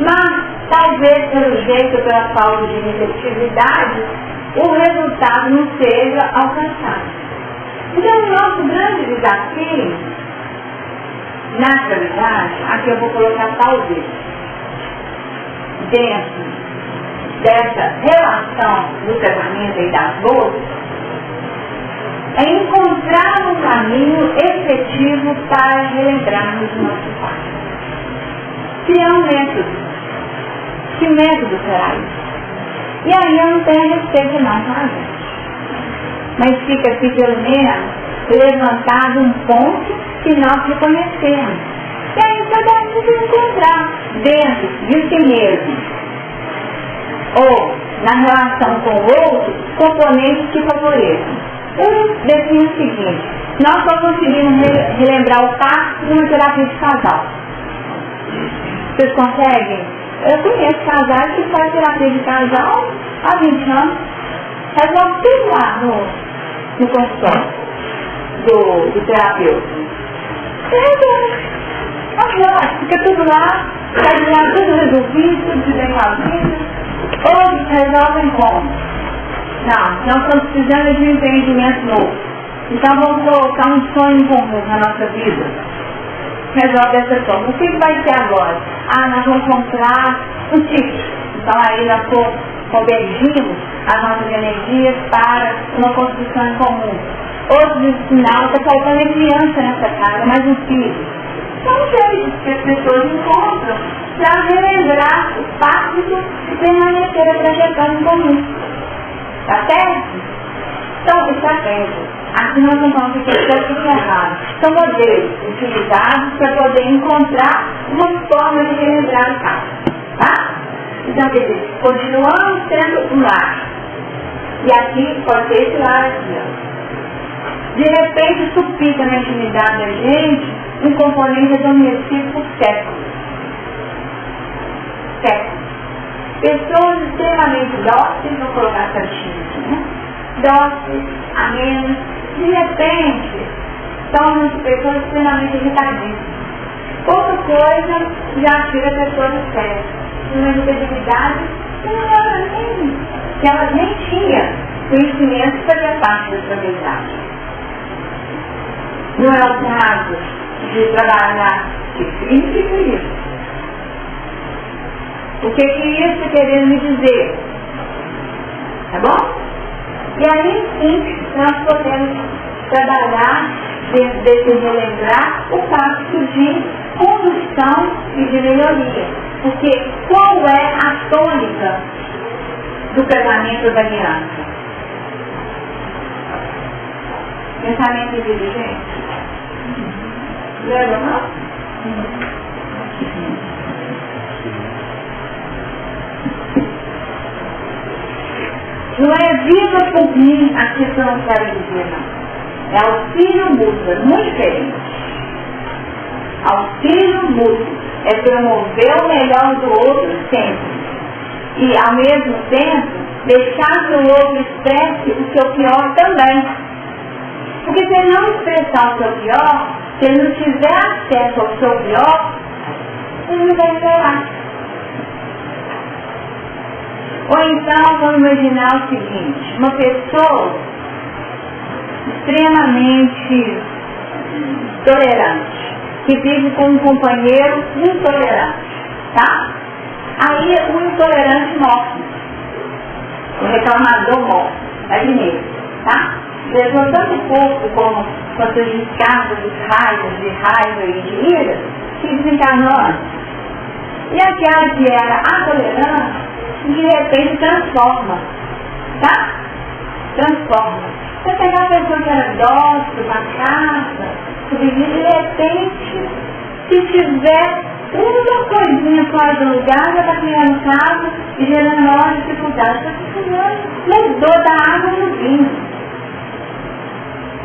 [SPEAKER 1] Mas, talvez pelo jeito, pela falta de receptividade, o resultado não seja alcançado. Então, o nosso grande desafio, na realidade, aqui eu vou colocar talvez, dentro dessa relação do casamento e das bodas, é encontrar um caminho efetivo para relembrarmos o nosso pacto. Criar um método. Que método será isso? E aí eu não tenho respeito não, tá, gente? Mas fica aqui pelo menos levantado um ponto que nós reconhecemos. E aí cada um precisa encontrar dentro de si mesmo, ou na relação com o outro, componentes que favoreçam. Define o seguinte, nós só conseguimos relembrar o pacto numa terapia de casal. Vocês conseguem? Eu conheço casais que fazem terapia de casal há 20 anos. Resolve tudo lá no consultório do terapeuta. Fica tudo lá, sai de lá tudo resolvido, tudo de bem resolvido. Outros resolvem como? Não, nós estamos precisando de um empreendimento novo. Então vamos colocar um sonho comum na nossa vida. resolve dessa forma. O que vai ser agora? Nós vamos comprar um ticket. Então aí nós convergimos as nossas energias para uma construção em comum. Outro sinal, está faltando criança nessa casa, mais um filho. São jeitos que as pessoas encontram para relembrar o pacto de permanecer a trajetória em comum. Tá certo? Então, estratégia. Aqui nós não vamos ficar certo errado. São modelos utilizados para poder encontrar uma forma de relembrar o pacto. Tá? Então, quer dizer, continuamos sendo um lar. E aqui pode ser esse lar aqui, ó. De repente, supita na intimidade da gente um componente adormecido por séculos. Pessoas extremamente dóceis, vou colocar certinho aqui, né? Dóceis, amenas, de repente, tornam-se pessoas extremamente irritadíssimas. Pouca coisa já tira a pessoa do sério. Uma irritabilidade que ela nem tinha conhecimento que fazia parte da sua verdade. Não é o caso de trabalhar que significa isso. O que isso está querendo me dizer? Tá bom? E aí sim nós podemos trabalhar dentro desse relembrar o pacto de condução e de melhoria. Porque qual é a tônica do casamento da aliança? Pensamento inteligente. Lembra, não? Não é viva por mim aquilo que eu não quero dizer, não. É auxílio mútuo, muito diferente. Auxílio mútuo é promover o melhor do outro sempre. E, ao mesmo tempo, deixar que o outro expresse o seu pior também. Porque se ele não expressar o seu pior, se ele não tiver acesso ao seu pior, ele não vai esperar. Ou então, vamos imaginar o seguinte, uma pessoa extremamente tolerante, que vive com um companheiro intolerante, tá? Aí o intolerante morre, o reclamador morre, é dinheiro, tá? Levou tanto o corpo como com as suas descargas de raiva e de ira, que desencarnou antes. E aquela que era a tolerância, de repente transforma, tá? Transforma. Você pegar a pessoa que era dócil, pacata, de repente, se tiver uma coisinha fora do lugar, já está criando caso e gerando maior dificuldade. Você mudou da água no vinho.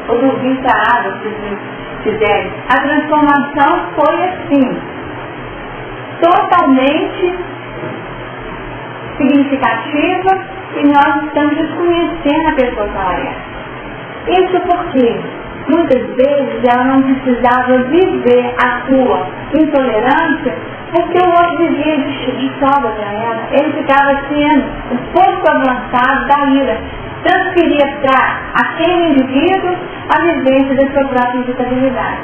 [SPEAKER 1] Ou do vinho para a água, se vocês quiserem. A transformação foi assim, totalmente significativa, e nós estamos desconhecendo a pessoa que ela é. Isso porque muitas vezes ela não precisava viver a sua intolerância, porque o outro vivia de sobra para ela. Ele ficava sendo um pouco avançado da ira, transferia para aquele indivíduo a vivência da sua própria irritabilidade.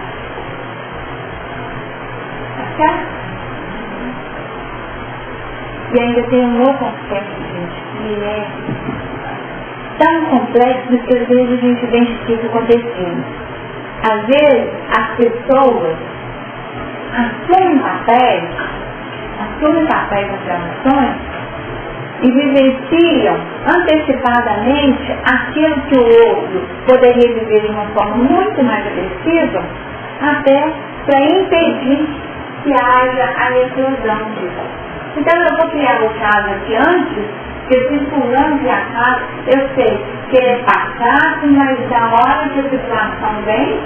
[SPEAKER 1] Tá certo? E ainda tem um outro aspecto, gente, que é tão complexo que às vezes a gente identifica acontecendo. Às vezes as pessoas assumem papéis nas relações e vivenciam antecipadamente aquilo que o outro poderia viver de uma forma muito mais agressiva, até para impedir que haja a explosão disso. Então eu vou criar o caso aqui antes, que eu fiz fulano de acaso, eu sei que ele é pacato, mas da hora que a situação vem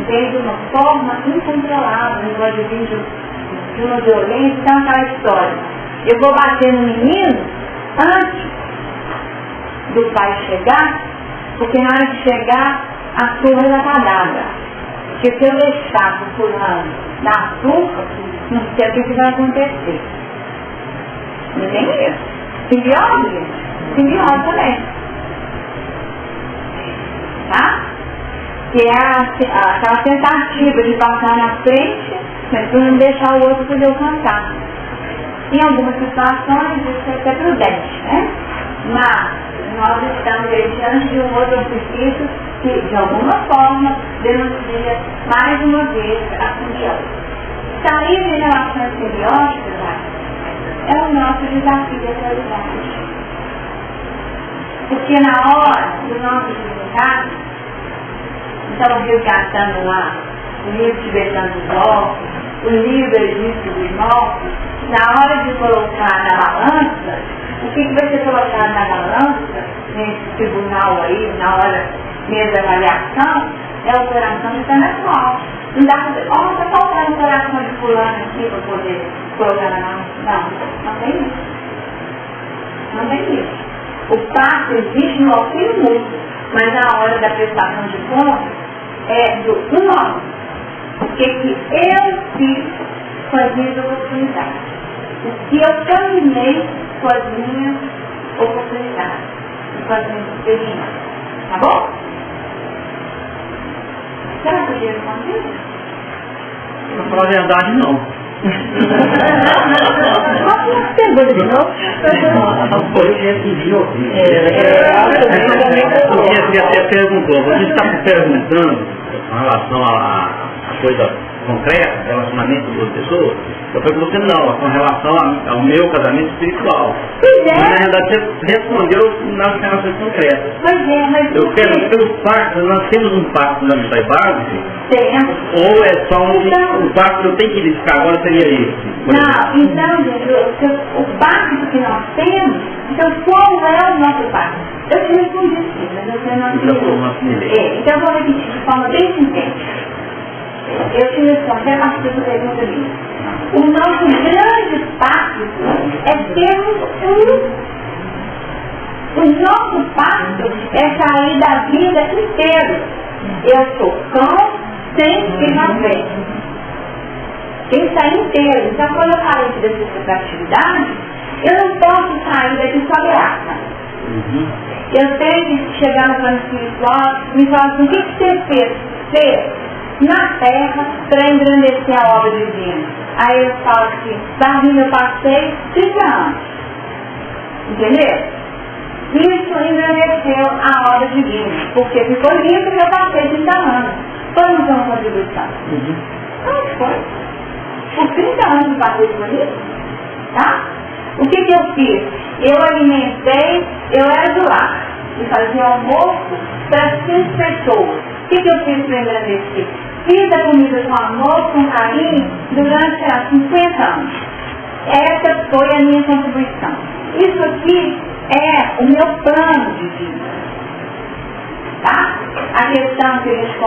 [SPEAKER 1] de uma forma incontrolável, igual de vir de uma violência, então aquela história. Eu vou bater no menino antes do pai chegar, porque na hora de chegar a turma já está dada. Porque se eu deixar o fulano na açúcar, não sei o que vai acontecer. Não tem isso. Simbiose, gente. Simbiose também. Tá? Que é aquela tentativa de passar na frente Mas para não deixar o outro fazer o cantar. Em algumas situações isso é até prudente, né? Mas nós estamos diante de um outro artifício que, de alguma forma, denuncia mais uma vez a simbiose. Sair de relações simbióticas é o nosso desafio de atualidade. Porque na hora do nosso resultado, estamos resgatando lá o livro Tibetano dos Mortos, o livro Egípcio dos Mortos, na hora de colocar na balança, o que vai ser colocado na balança, nesse tribunal aí, na hora mesmo da avaliação, é o coração que está na qual. Não dá para dizer, ó, está faltando o coração de fulano aqui para poder colocar na balança. Não tem isso. Não tem isso. O pacto existe no auxílio mútuo, mas na hora da prestação de contas é do homem. O que eu fiz com as minhas oportunidades. O que eu caminhei com as minhas oportunidades, com as minhas experiências. Tá bom? Será que eu podia responder?
[SPEAKER 2] Pra falar a verdade, não.
[SPEAKER 1] Pergunta de novo?
[SPEAKER 2] Você até perguntou, você está perguntando com relação à coisa concreta, relacionamento de duas pessoas? Eu pergunto que não, com relação ao meu casamento espiritual.
[SPEAKER 1] Pois é.
[SPEAKER 2] Mas, na verdade, você respondeu nas relações concretas.
[SPEAKER 1] Pois é, mas...
[SPEAKER 2] Eu pergunto pelos pactos, nós temos um pacto fundamental e básico?
[SPEAKER 1] Temos.
[SPEAKER 2] Ou é só um pacto que eu tenho que identificar agora seria esse?
[SPEAKER 1] Não, então, gente, o pacto que nós temos, então qual é o nosso pacto? Eu te respondi sim, mas você não entendi. Então eu vou repetir de forma bem sintética. Eu te respondo até a partir da pergunta minha. O nosso grande pacto é termos um. O nosso pacto é sair da vida inteira. Eu sou cão sem primavera. Tem que sair inteiro. Então quando eu falei de reciprocidade, eu não posso sair daqui só grata. Eu tenho que chegar no plano espiritual e me falar assim, o que você fez na terra para engrandecer a obra divina? Aí eu falo assim, da vida eu passei 30 anos. Entendeu? Isso engrandeceu a obra divina. Porque ficou lindo que eu passei 30 anos. Foi uma contribuição. Não foi. Por 30 anos eu passei por isso. Tá? O que eu fiz? Eu alimentei, eu era do lar. E fazia almoço para 5 pessoas. O que eu fiz para engrandecer? Fiz a comida com amor, com carinho, durante 50 anos. Essa foi a minha contribuição. Isso aqui é o meu plano de vida. Tá? A questão que a gente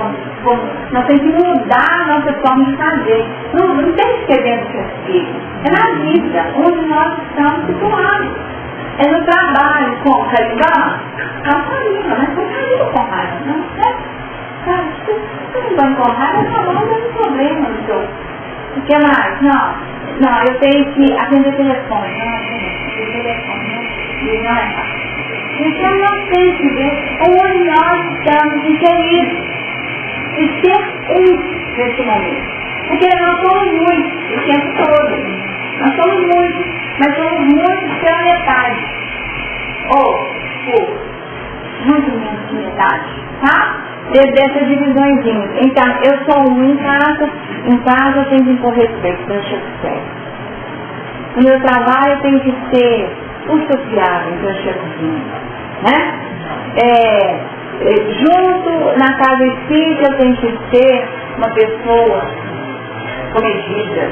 [SPEAKER 1] nós temos que mudar a nossa forma de fazer. Não tem que ser dentro do castigo. É na vida, onde nós estamos situados. É no trabalho com caridade. Mas com carinho com raiva, não é? Cara, você não vai com raiva, acabou dando problema no seu. O que mais? Não, eu tenho que atender telefone. Não é fácil. Então nós temos que ver onde nós estamos inseridos e ser nesse momento. Porque nós somos muitos o tempo todo. Nós somos muitos, mas somos muitos pela metade. Ou muito menos que metade, tá? Dessas divisõezinhas. Então, eu sou um em casa eu tenho que impor respeito para o chefe sério. No meu trabalho eu tenho que ser o sociável para o chefe, né? Junto na casa espírita eu tenho que ser uma pessoa comedida.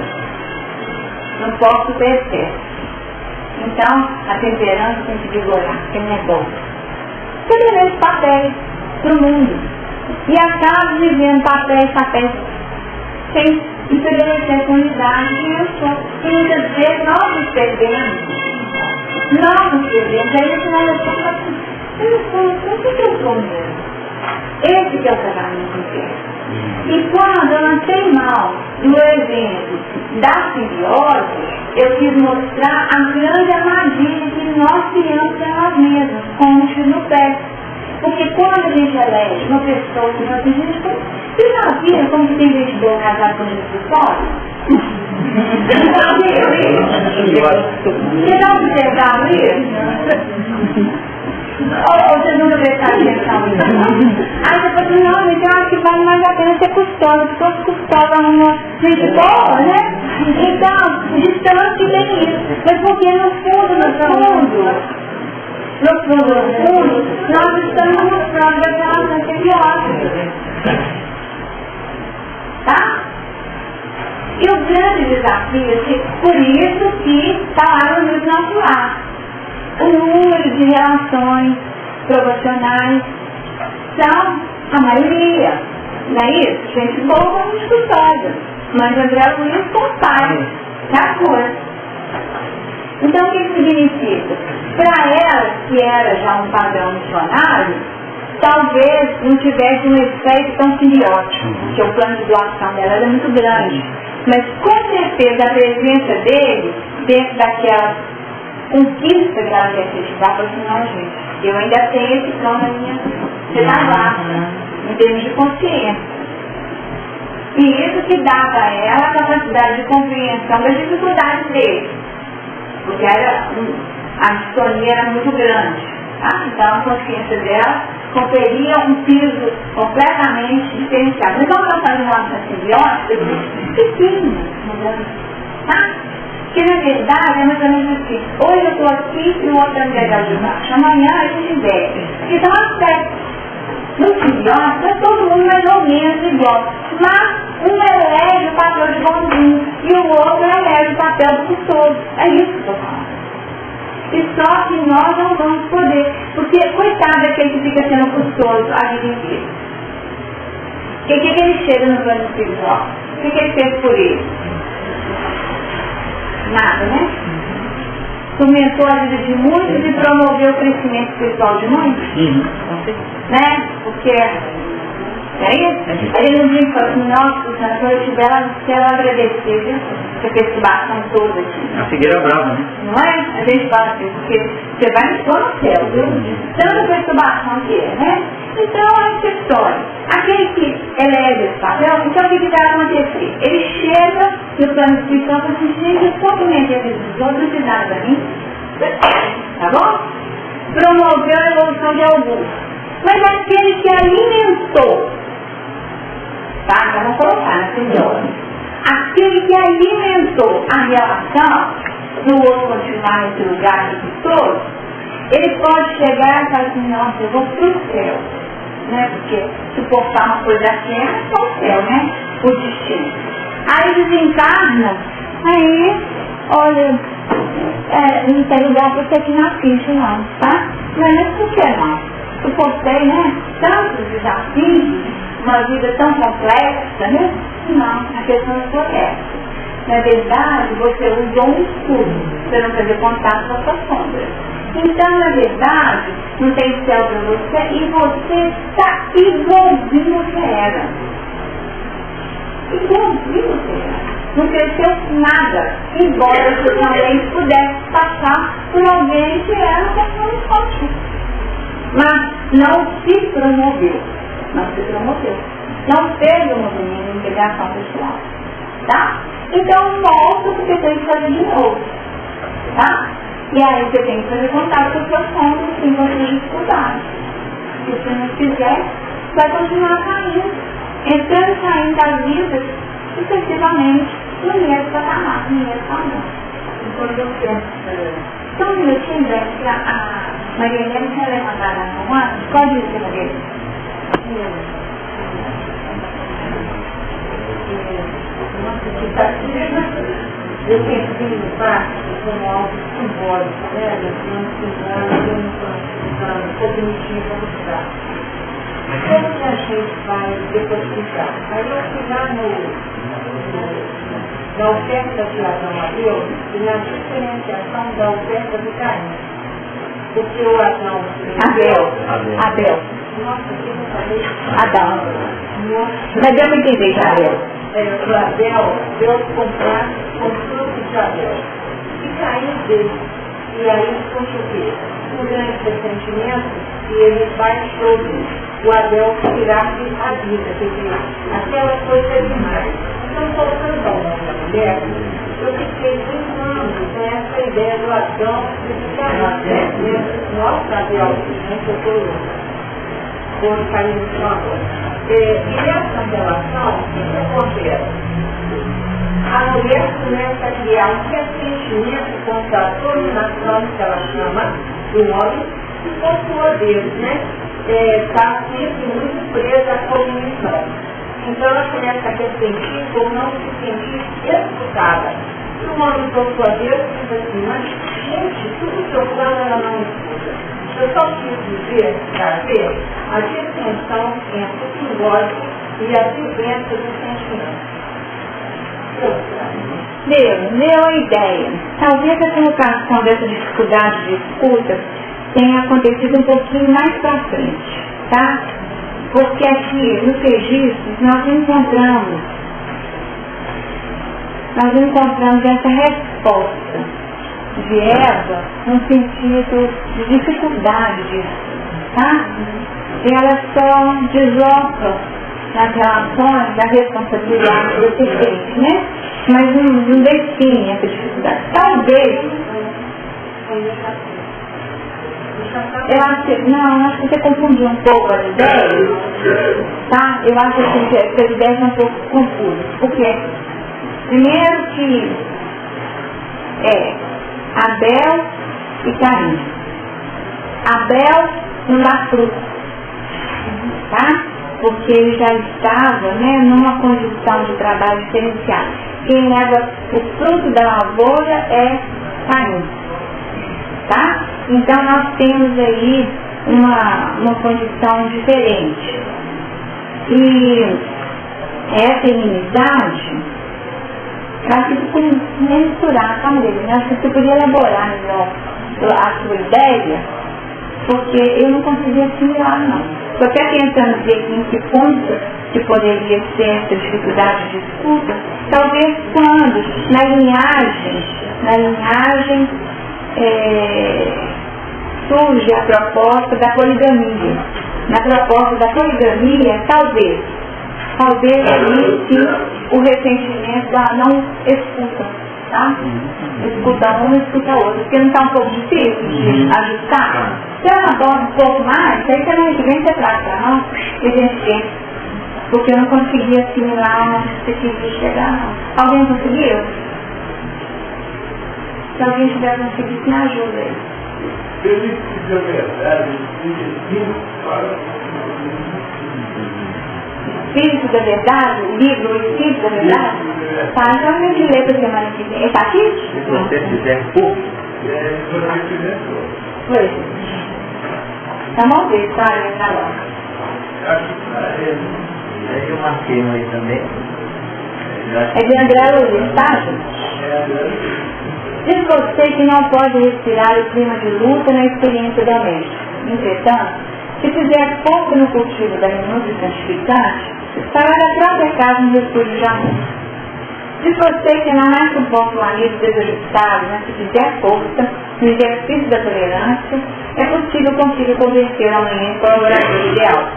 [SPEAKER 1] Não posso ter excesso. Então, a temperança tem que vigorar, que não é bom. Você tem papéis para o mundo. E acabo vivendo papéis sem estabelecer a comunidade que eu sou. E muitas vezes nós nos perdemos. Aí no final eu falo assim, o que eu sou mesmo? Esse que é o casamento inteiro. E quando eu lancei mal no evento da simbiose, eu quis mostrar a grande armadilha que nós criamos para nós mesmos, com um tiro no pé. Porque quando a gente elege uma pessoa que nós dizemos, você já viram como tem gente boa casada com gente por fora? Você não observaram isso? Ou você nunca prestaram atenção nisso? Aí você fala assim, não, mas eu acho que vale mais a pena ser custosa, porque os custosas uma gente boa, né? Então, distante tem isso. Mas porque no fundo, nós estamos mostrando a relação que é pior. Tá? E o grande desafio, por isso que está lá no livro nosso lar. O número de relações proporcionais são a maioria. Não é isso? Gente boa, gente custosa. Mas André Luiz com o pai, da coisa. Então o que significa? Para ela, que era já um padrão missionário, talvez não tivesse um efeito tão simbiótico, porque o plano de doação dela era muito grande. Mas com certeza a presença dele, dentro daquela conquista que ela quer efetivar, falou assim, não, gente, eu ainda tenho esse plano na minha cidade, em termos de consciência. E isso que dá para ela a capacidade de compreensão das dificuldades dele. Porque a distonia era muito grande. Tá? Então a consciência dela conferia um piso completamente diferenciado. Então ela faz uma relação simbiótica pequena, tá? Porque na verdade é mais ou menos assim, hoje eu estou aqui e o outro é legal de baixo, amanhã a gente desce. Então aspectos no simbiótico é todo mundo mais ou menos igual, mas um elege o papel de bonzinho e o outro elege o papel do custoso. É isso que eu estou falando. E só que nós não vamos poder, porque coitado daquele que fica sendo custoso a vida inteira. O que ele chega no plano espiritual? O que ele fez por ele? Nada, né? Começou a vida de muitos e promoveu o crescimento espiritual de muitos. Né? Porque é isso? Ele não diz assim, nossa, quando eu estiver lá no céu, agradecer, viu? Essa perturbação toda aqui.
[SPEAKER 2] A figueira brava, né?
[SPEAKER 1] Não é? A gente fala assim, porque você vai me pôr no céu, viu? Tanta perturbação que é, né? Então, essa história. Aquele que elege esse papel, então o que vai acontecer? Ele chega no plano espiritual e fala assim, gente, eu só comentei a vida dos outros, não fiz nada pra mim. Tá bom? Promoveu a evolução de alguns. Mas aquele que alimentou, tá? Já vamos colocar na simbiose. Aquele que alimentou a relação, no outro continuar nesse lugar de custoso, ele pode chegar e falar assim, nossa, eu vou pro céu. Né? Porque suportar uma coisa assim é só o céu, né? O destino. Aí desencarna, aí, olha, não tem lugar para você aqui na ficha não, tá? Mas por que não? Suportei, né? Tantos desafios, uma vida tão complexa, né? Não, a questão foi essa. Na verdade, você usou um escudo para não fazer contato com a sua sombra. Então, na verdade, não tem céu para você e você está igualzinho você era. Igualzinho você era. Não cresceu nada, embora você também pudesse passar por alguém que era uma pessoa forte. Mas não se promoveu. Não se promoveu. Não fez o movimento de integração pessoal. Tá? Então volta porque tem que fazer de novo. Tá? E aí você tem que fazer contato com as suas sombras, sim, com as suas dificuldades. Se você não fizer, vai continuar caindo. Entrando e saindo da vida, sucessivamente, no mesmo patamar, no mesmo padrão. Só um minutinho, gente, a Maria Helena quer levantar na mão. Pode ir, Maria Helena.
[SPEAKER 3] Eu pensei no pacto como algo simbólico, né? Do cognitivo mostrar. Como que a gente vai depositar? Aí eu fui lá na oferta de Adão a Deus e na diferenciação da oferta do Caim. Porque o Adão...
[SPEAKER 1] Abel.
[SPEAKER 3] Nossa, que eu falei?
[SPEAKER 1] Adão.
[SPEAKER 3] Nossa.
[SPEAKER 1] Mas deu para entender já, Abel.
[SPEAKER 3] O Abel, Deus comprar com fruto de Abel. E Caim dele. E aí surge o quê? Um grande ressentimento e ele vai sobre. o Abel tirasse a vida, quer dizer, aquela coisa demais. Então, voltando ao nome da mulher, eu fiquei brincando com essa ideia do Adão e do nosso Abel, né, que eu estou saindo com agora. E nessa relação, o que acontece? A mulher começa a criar um ressentimento contra a dominação que ela chama do homem, e por sua vez, né, está sempre muito presa à cognição. Então ela começa a ressentir por não se sentir escutada. E o homem, por sua vez, diz assim, mas gente, tudo que eu falo ela não escuta. Eu só quis dizer, para ver, a distinção entre o simbólico e a vivência do sentimento.
[SPEAKER 1] Deu a ideia. Talvez a colocação dessa dificuldade de escuta tenha acontecido um pouquinho mais para frente, tá? Porque aqui nos registros nós encontramos essa resposta de Eva no sentido de dificuldade disso, tá? E ela só desloca nas relações da responsabilidade do sujeito, né? Mas não define essa dificuldade. Talvez, eu acho que você confundiu um pouco as ideias, tá? Eu acho que essas ideias são um pouco confusas. Por quê? Primeiro que Abel e Caim. Abel não dá fruto, tá? Porque ele já estava, né, numa condição de trabalho diferenciado. Quem leva o fruto da lavoura é Caim, tá? Então nós temos aí uma condição diferente. E essa inimizade, eu acho que tem que mensurar, tá, Maria? Eu acho que você podia elaborar melhor a sua ideia, porque eu não consegui assimilar, não. Estou até tentando ver aqui em que ponto que poderia ser essa dificuldade de escuta, talvez quando na linhagem surge a proposta da poligamia. Na proposta da poligamia, talvez ali sim o ressentimento da não escuta, tá? Escuta um, escuta outro, porque não está um pouco difícil de ajustar. Se ela aborda um pouco mais, aí também que vem você traz para nós, e a gente pensa, porque eu não consegui assimilar onde você quis chegar, não. Alguém conseguiu? Se alguém tiver conseguido, me ajuda aí. Espírito da Verdade, o livro O Espírito da Verdade? Tá, então a gente lê para semana que vem. Está aqui?
[SPEAKER 2] Se você fizer pouco.
[SPEAKER 1] Foi. Tá bom, ver, tá? Tá bom.
[SPEAKER 2] Aí eu marquei um aí também.
[SPEAKER 1] É de André Luiz, tá, gente? Diz você que não pode respirar o clima de luta na experiência doméstica. Entretanto, se fizer pouco no cultivo da minúcia santificante, fará da própria casa um refúgio de amor. Diz você que não mais suporta um amigo desajustado, mas se fizer força no exercício da tolerância, é possível consiga convencer amanhã em colaborador ideal.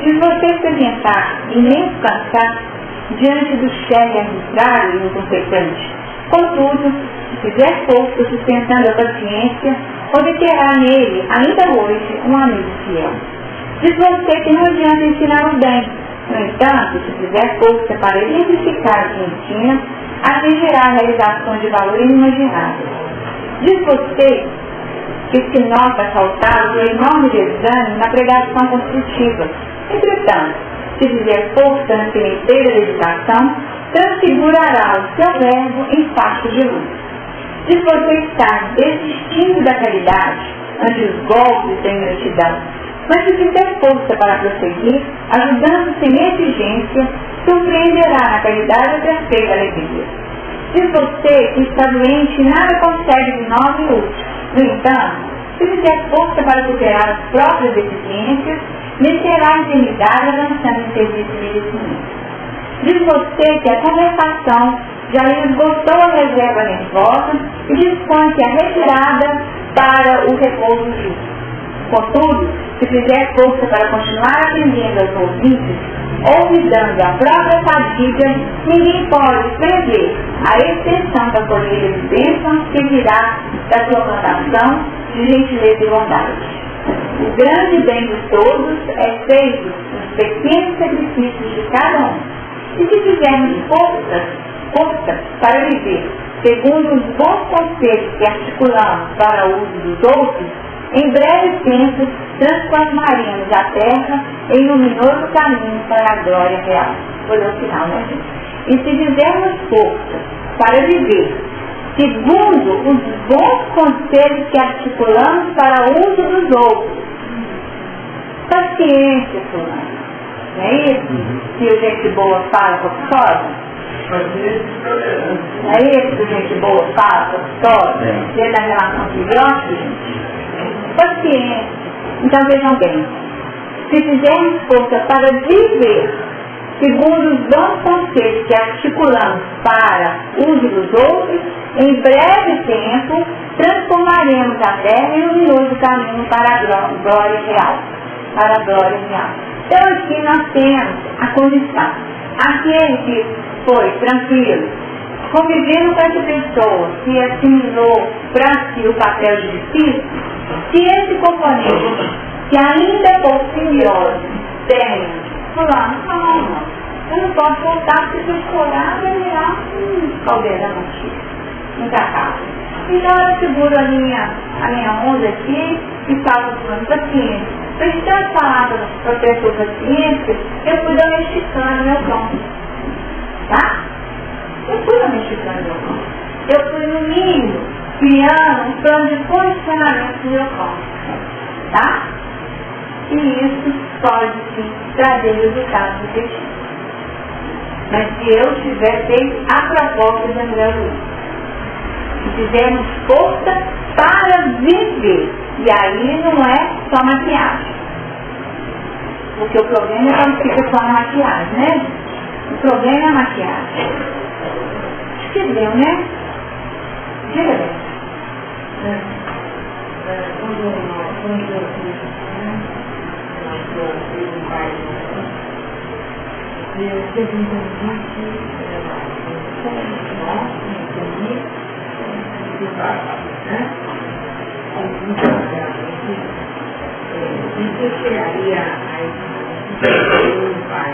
[SPEAKER 1] Diz você experimentar imenso cansaço diante do chefe arbitrário e inconsequente. Contudo, se fizer força sustentando a paciência, obterá nele, ainda hoje, um amigo fiel. Diz você que não adianta ensinar o bem. No entanto, se fizer força para identificar o que ensina, atingirá a realização de valor inimaginável. Diz você que se nota assaltado por enorme desânimo na pregação construtiva. Entretanto, se fizer força na sementeira da educação, transfigurará o seu verbo em fato de luz. Diz você estar desistindo da caridade ante os golpes da ingratidão, mas se fizer força para prosseguir, ajudando sem exigência, surpreenderá na caridade a perfeita alegria. Diz você que está doente e nada consegue de novo e útil. No entanto, se fizer força para superar as próprias deficiências, meterá a eternidade avançando em serviço de merecimento. Diz você que a conversação já lhe esgotou a reserva nervosa e dispõe-se a retirada para o repouso justo. Contudo, se fizer força para continuar atendendo aos ouvintes, olvidando a própria fadiga, ninguém pode prever a extensão da colheita de bênçãos que virá da sua plantação de gentileza e bondade. O grande bem de todos é feito nos pequenos sacrifícios de cada um. E se fizermos força para viver, segundo os bons conselhos que articulamos para o uso dos outros, em breve tempo transformaremos a terra em luminoso caminho para a glória real. Foi o final, né, gente? E se fizermos força para viver, segundo os bons conselhos que articulamos para o uso dos outros, paciência, fulano. Não é isso? Que o gente boa fala gostosa? Não é isso que o gente boa fala gostosa? Dentro da relação filhote, gente? Paciência. Então vejam bem, se fizermos força para viver, segundo os bons conselhos que articulamos para o uso dos outros, em breve tempo transformaremos a terra em luminoso caminho para a glória real. Para a glória real. Então aqui nós temos a condição. Aquele que foi tranquilo, convivendo com essa pessoa que assimilou para si o papel de discípulo, se esse componente, que ainda por simbiose, tem, fulano, calma, eu não posso voltar porque se eu chorar vai virar caldeirão aqui, um cacau. Então eu seguro a minha onda aqui e falo com paciência. Mas tanto palavras para a pessoa paciência, eu fui domesticando meu cão. Tá? Eu fui domesticando meu cão. Eu fui, no mínimo, criando um plano de condicionamento do meu cão. Tá? E isso pode, sim, trazer resultados efetivos. Mas se eu tiver feito a proposta de André Luiz, se fizermos força para viver, e aí não é só maquiagem. Porque o problema é quando fica só na maquiagem, né? O problema é a maquiagem. Acho que deu, né? Diga bem.
[SPEAKER 3] Quando eu fiz, um pai, eu sempre entendi isso chegaria a um pai,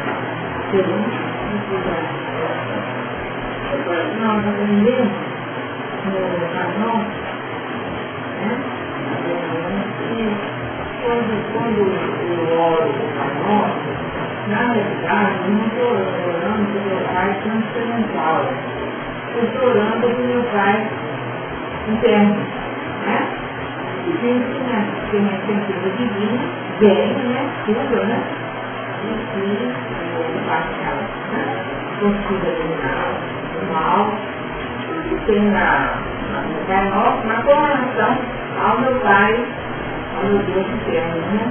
[SPEAKER 3] nós aprendemos no canal, quando eu oro o Pai Nosso, na verdade, eu não estou orando para o meu Pai transcendental, eu estou orando para o meu Pai interno, né? E gente, né, tem a certeza divina, bem, né, tudo, né? O filho, o parcial, né? Consiga dominar o mal, e tem no Pai Nosso, na coronação ao meu Pai, ao meu Deus interno, né?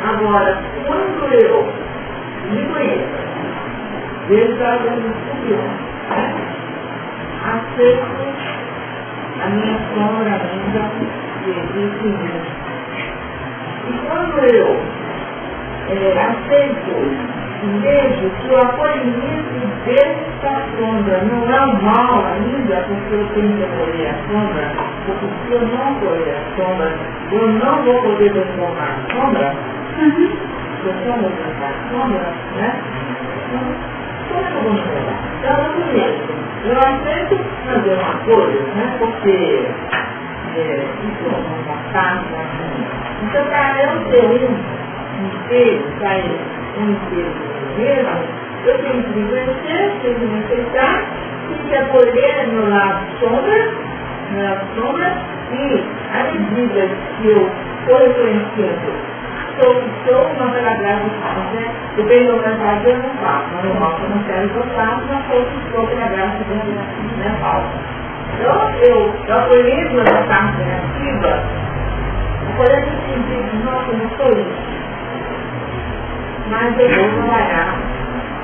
[SPEAKER 3] Agora, quando eu me conheço, vejo que ela descobriu, né? Aceito a minha sombra ainda que existe em mim. E quando eu aceito e vejo que o acolhimento dessa sombra não é o mal ainda, porque eu tenho que acolher a sombra, porque se eu não acolher a sombra, eu não vou poder transformar a sombra, eu só vou transformar a sombra, né? Então, como eu vou mudar? Então, primeiro, eu aceito fazer uma coisa, né? Porque isso é uma parte da vida. Então, para eu ter um inteiro, sair um inteiro mesmo, eu tenho que me conhecer, tenho que me aceitar, tenho que acolher no lado sombra, e à medida que eu estou reconhecendo sou uma verdadeira né? O bem do meu pai eu não faço, mas o mal que eu não quero que eu faço, mas sou pela graça da minha falta. Então, eu acolhi a minha parte negativa, acolhi no sentido de, nossa, eu não sou isso. Mas eu vou trabalhar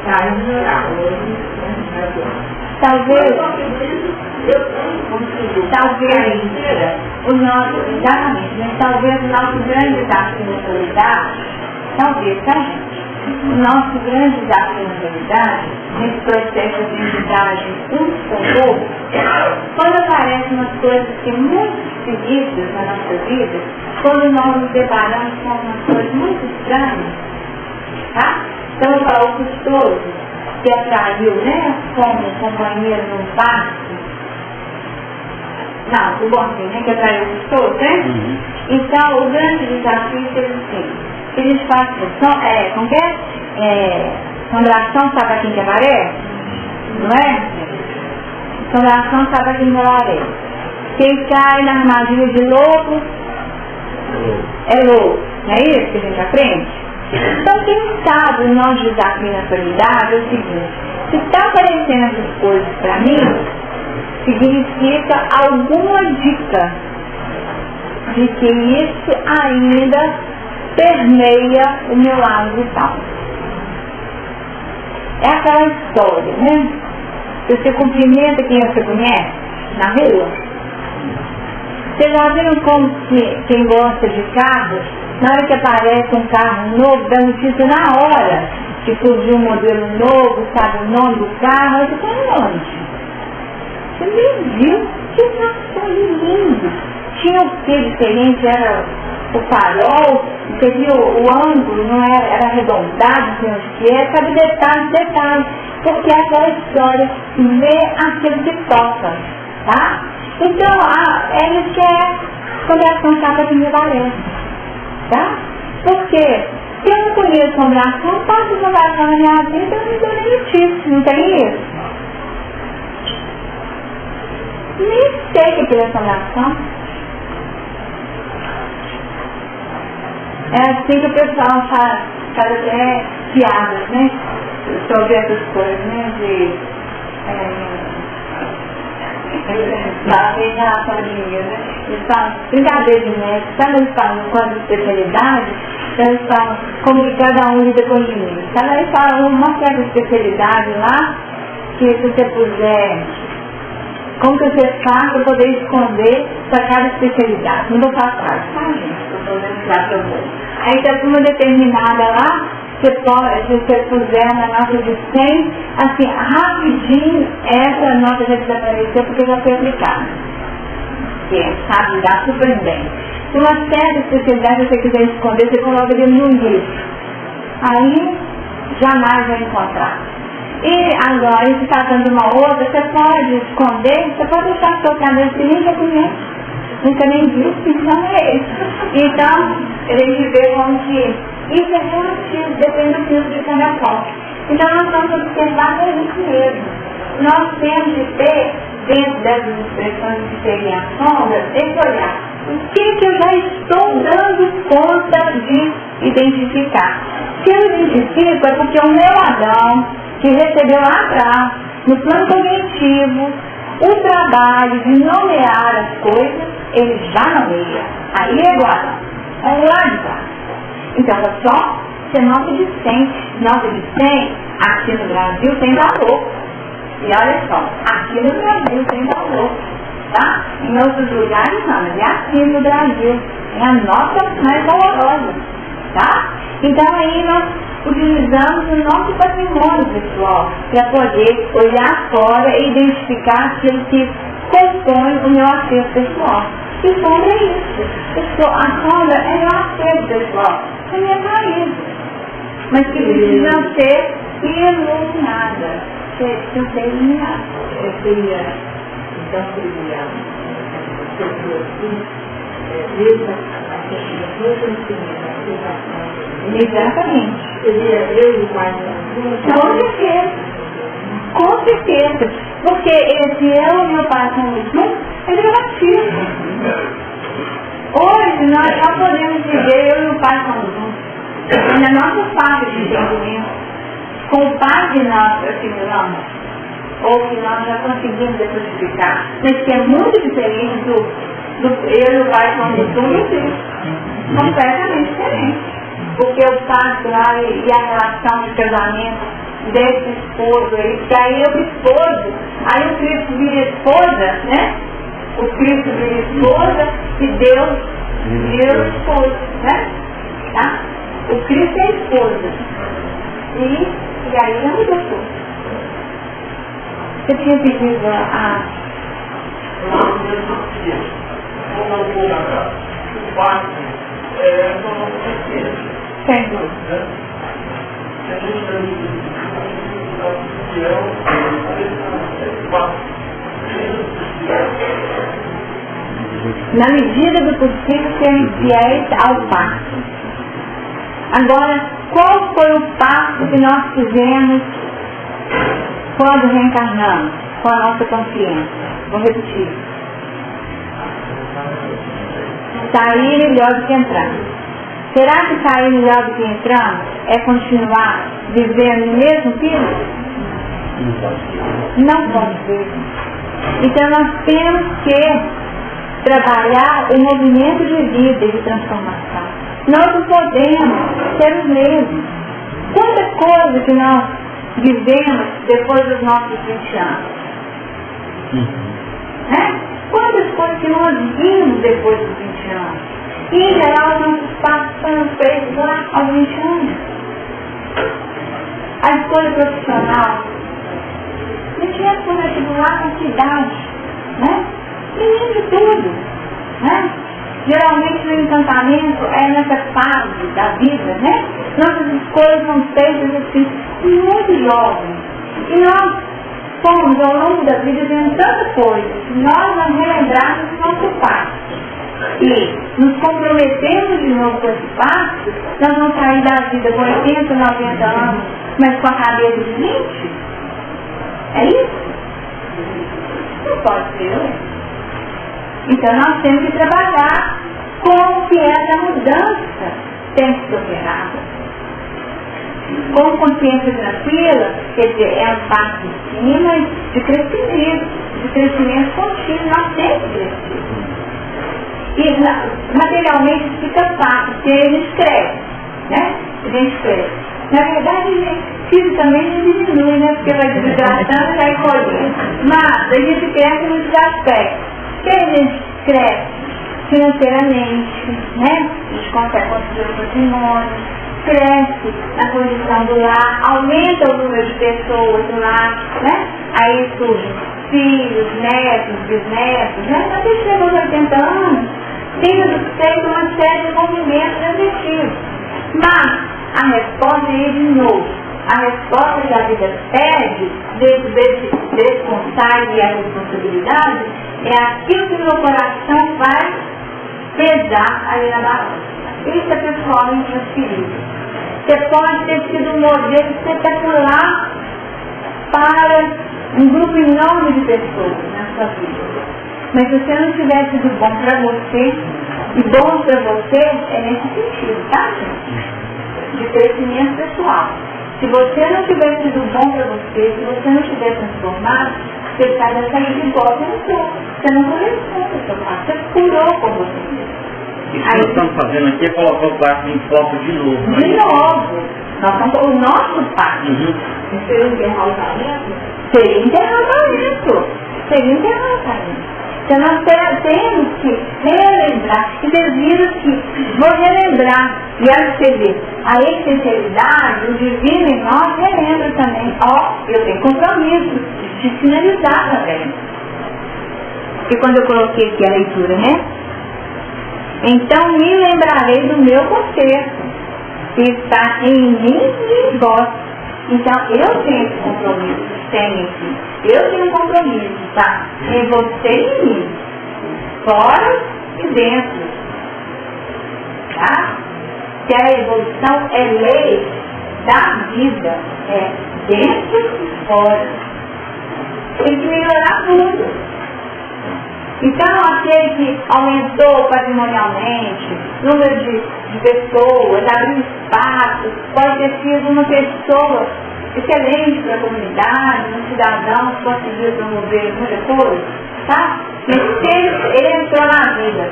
[SPEAKER 3] para melhorar hoje, né?
[SPEAKER 1] Talvez.
[SPEAKER 3] Eu tenho conseguido.
[SPEAKER 1] Talvez o nosso, exatamente, mas talvez o nosso grande desafio na atualidade, talvez, tá, gente? O nosso grande desafio na atualidade, nesse processo de aprendizagem uns com o outro, quando aparecem umas coisas que muito esquisitas na nossa vida, quando nós nos deparamos com umas coisas muito estranhas, tá? Então eu falo o custoso, que atraiu, né, como companheiro num parque. Não, o bom né, que atraiu o custoso, né?
[SPEAKER 2] Uhum.
[SPEAKER 1] Então, o grande desafio é assim, que eles fazem, como que é? Assombração sabe a quem que aparece? Não é? Assombração sabe a quem que aparece. Quem cai na armadilha de lobo é louco, não é isso que a gente aprende? Então, quem sabe o nosso desafio na atualidade é o seguinte: se está aparecendo essas coisas para mim, significa alguma dica de que isso ainda permeia o meu lado vital. É aquela história, né? Você cumprimenta quem você conhece na rua. Vocês já viram como que quem gosta de carro, na hora que aparece um carro novo, dá notícia na hora que surgiu um modelo novo, sabe o nome do carro, você está onde? Você nem viu? Que carro lindo! Tinha o que diferente, era o farol, você viu o ângulo, não era arredondado, não sei onde que é, sabe detalhes, porque é aquela história, vê aquilo que toca, tá? Então, é isso que é assombração chata de me valer, tá? Porque se eu não conheço assombração, passa assombração na minha vida, eu não dou nem notícia, não tem isso? Nem sei o que é assombração. É assim que o pessoal faz até piadas, né? Sobre essas coisas, né? Lá vem relação de dinheiro, né? Eles falam, brincadeira de médico, sabe eles falam quanto de especialidade? Eles falam como que cada um lida com o dinheiro. Cada vez fala uma certa especialidade lá, que se você puser, como que você faz para poder esconder para cada especialidade. Não vou falar quase, tá, gente? Estou fazendo claro para você. Aí tem uma determinada lá, você pode, se você puser na nota de 100, assim, rapidinho, essa nota já desapareceu porque já foi aplicada. Que é, sabe, dá super bem. Se uma certa especialidade você quiser esconder, você coloca ele num livro. Aí, jamais vai encontrar. E agora, se está dando uma outra, você pode esconder, você pode deixar seu cabelo que nem já conhece. Nunca nem viu, então é isso. Então, a gente vê como que isso é relativo, depende do tipo de cada qual. Então, nós vamos observar isso mesmo. Nós temos de ter, dentro dessas expressões que seriam a sombra, esse olhar. O que eu já estou dando conta de identificar? Se eu identifico, é porque o meu Adão, que recebeu lá atrás, no plano cognitivo, o trabalho de nomear as coisas, ele já nomeia. Aí é igual. É lá de baixo. Então, é só ser nota de 100. Nota de 100, aqui no Brasil tem valor. E olha só, aqui no Brasil tem valor. Tá? Em outros lugares não, mas é aqui no Brasil. É a nota mais valorosa. Tá? Então aí nós utilizamos o nosso patrimônio pessoal para poder olhar fora e identificar aquilo que compõe o meu acervo pessoal. E sombra é isso. A sombra é meu acervo pessoal, é minha raiz, mas que precisam ser iluminadas. Precisam ser iluminadas.
[SPEAKER 3] Eu queria, então, seria mesmo
[SPEAKER 1] exatamente.
[SPEAKER 3] Seria eu e o pai.
[SPEAKER 1] Com certeza. Com certeza. Porque esse eu e meu pai somos juntos é relativo. Hoje nós já podemos dizer eu e o pai somos juntos. Na nossa fase de entendimento, com o pai que nós assimilamos, ou que nós já conseguimos decodificar, mas que é muito diferente do eu e o pai somos juntos, completamente diferente. Porque o pacto lá e a relação de casamento desse esposo aí, porque aí eu esposo, aí o Cristo vira esposa, né? O Cristo vira esposa e Deus vira esposo, né? Tá? O Cristo é esposa. E aí já mudou tudo. Você tinha pedido a... Sem dúvida. Na medida do possível, serem fiéis ao pacto. Agora, qual foi o pacto que nós fizemos quando reencarnamos, com a nossa consciência? Vou repetir. Sair melhor do que entrar. Será que sair melhor do que entrar é continuar vivendo no mesmo filho? Não pode ser. Então nós temos que trabalhar o movimento de vida e de transformação. Nós não podemos ser os mesmos. Quanta coisa que nós vivemos depois dos nossos 20 anos. Né? Quantas coisas que nós vimos depois dos 20 anos. E em geral os nossos passos foram feitos lá aos 20 anos. A escolha profissional. A gente ia por vestibular com cidade, né? Menino de tudo, né? Geralmente o encantamento é nessa fase da vida, né? Nossas escolhas são feitas assim, muito jovens. E nós fomos ao longo da vida vendo tanta coisa, que nós vamos relembrar do nosso pacto. E nos comprometemos de novo com esse pacto, nós vamos sair da vida com 80, 90 anos, mas com a cabeça de 20? É isso? Não pode ser, né? Então nós temos que trabalhar com o que essa mudança tem que ser operada. Com consciência tranquila, quer dizer, é um passo de cima de crescimento contínuo, nós temos que crescer. E materialmente fica fácil, porque a gente cresce, né? A gente cresce. Na verdade, fisicamente a gente diminui, né? Porque vai desidratando e vai colhendo. Mas a gente cresce em muitos aspectos. Se a gente cresce financeiramente, né? A gente consegue construir o patrimônio, cresce na condição do lar, aumenta o número de pessoas do lar, né? Aí surgem filhos, netos, bisnetos, né? Quando a gente chega aos 80 anos, tem feito uma série de movimentos efetivos. Mas a resposta é de novo. A resposta que a vida pede, dentro desse responsável e a responsabilidade, é aquilo que o meu coração vai pesar ali na balança. Isso é pessoalmente transferido. Você pode ter sido um modelo espetacular para um grupo enorme de pessoas na sua vida. Mas se você não tiver sido bom para você, e bom para você é nesse sentido, tá, gente? De crescimento pessoal. Se você não tiver sido bom para você, se você não tiver transformado, você sai dessa vida igual você entrou. Você não corresponde ao seu passo, você curou com você mesmo.
[SPEAKER 2] Isso que nós estamos fazendo aqui é colocar o passo em foco de novo.
[SPEAKER 1] De novo. Nós estamos com o nosso passo.
[SPEAKER 3] Seria um enterramento?
[SPEAKER 1] Seria enterramento. Seria enterramento. Então nós temos que relembrar. E vocês viram que vou relembrar. E aí você vê, a essencialidade, o divino em nós relembra também. Ó, eu tenho compromisso de finalizar também. E quando eu coloquei aqui a leitura, né? Então me lembrarei do meu conserto, que está em mim e em vós. Então eu tenho esse compromisso, eu tenho um compromisso, tá? Em você e em mim, fora e dentro, tá? Que a evolução é lei da vida, é dentro e fora. Tem que melhorar tudo. Então, aquele que aumentou patrimonialmente, número de pessoas, abriu espaço, pode ter sido uma pessoa excelente para a comunidade, um cidadão que conseguiu promover muita coisa, tá? Mas ele entrou na vida,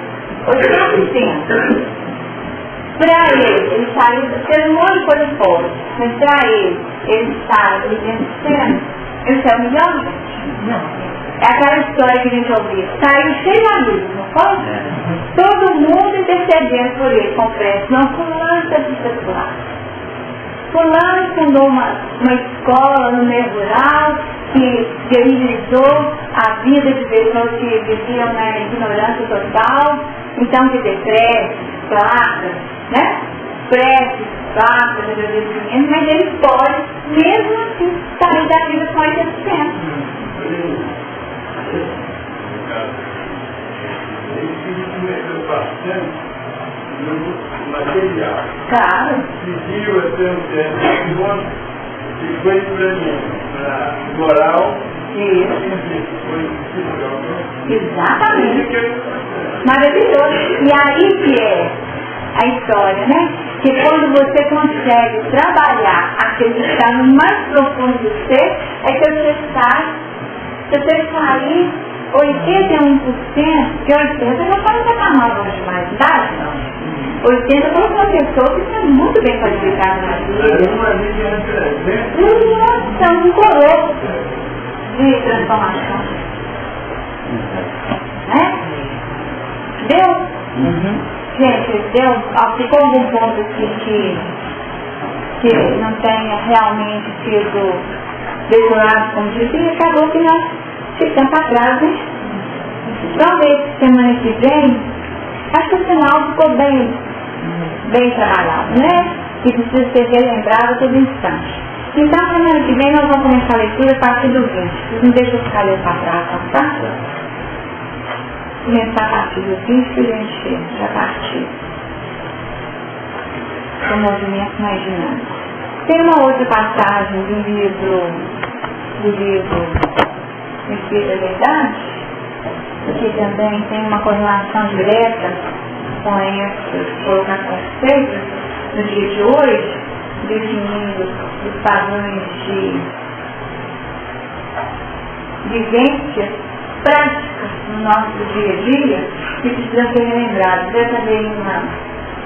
[SPEAKER 1] 80%. Para ele saiu, fez um monte de coisa fora, mas para ele está ali dentro de cena, ele saiu melhor, gente. Não. É aquela história que a gente ouviu. Saiu cheio de amigos, não foi? Todo mundo intercedendo por ele, com pressa. Não, fulano está discipulado. Fulano fundou uma escola no meio rural que viabilizou a vida de pessoas que viviam na ignorância total. Então, que decretos, placas, né? Preces, placas, agradecimentos, mas ele pode, mesmo assim, sair da vida com 80%.
[SPEAKER 4] Bastante no material.
[SPEAKER 1] Claro.
[SPEAKER 4] Pediu até um tempo que foi para moral.
[SPEAKER 1] Exatamente. Maravilhoso. E aí que é a história, né? Que quando você consegue trabalhar aquilo que está no mais profundo do ser, é que você sai. Se você sair 81%, que 80% não pode estar mal longe mais, tá? 80% como uma pessoa que está muito bem qualificada na vida. Nossa, um coroa de transformação. Né? Deu? Gente, deu? Ficou algum ponto aqui que não tenha realmente sido decorado, como dizia, acabou que nós ficamos para trás, né? Talvez semana que vem, acho que o sinal ficou bem trabalhado, né? Que precisa ser relembrado a todo instante. Então, semana que vem nós vamos começar a leitura a partir do 20. Vocês não deixam ficar lendo para trás, tá? Começar a partir do 20 que a gente já partiu. O movimento mais dinâmico. Tem uma outra passagem do livro Espírito da Verdade, que também tem uma correlação direta com esses conceitos no dia de hoje, definindo os padrões de vivências práticas no nosso dia a dia que precisam ser relembrados. Essa veio uma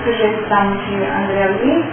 [SPEAKER 1] sugestão de André Luiz,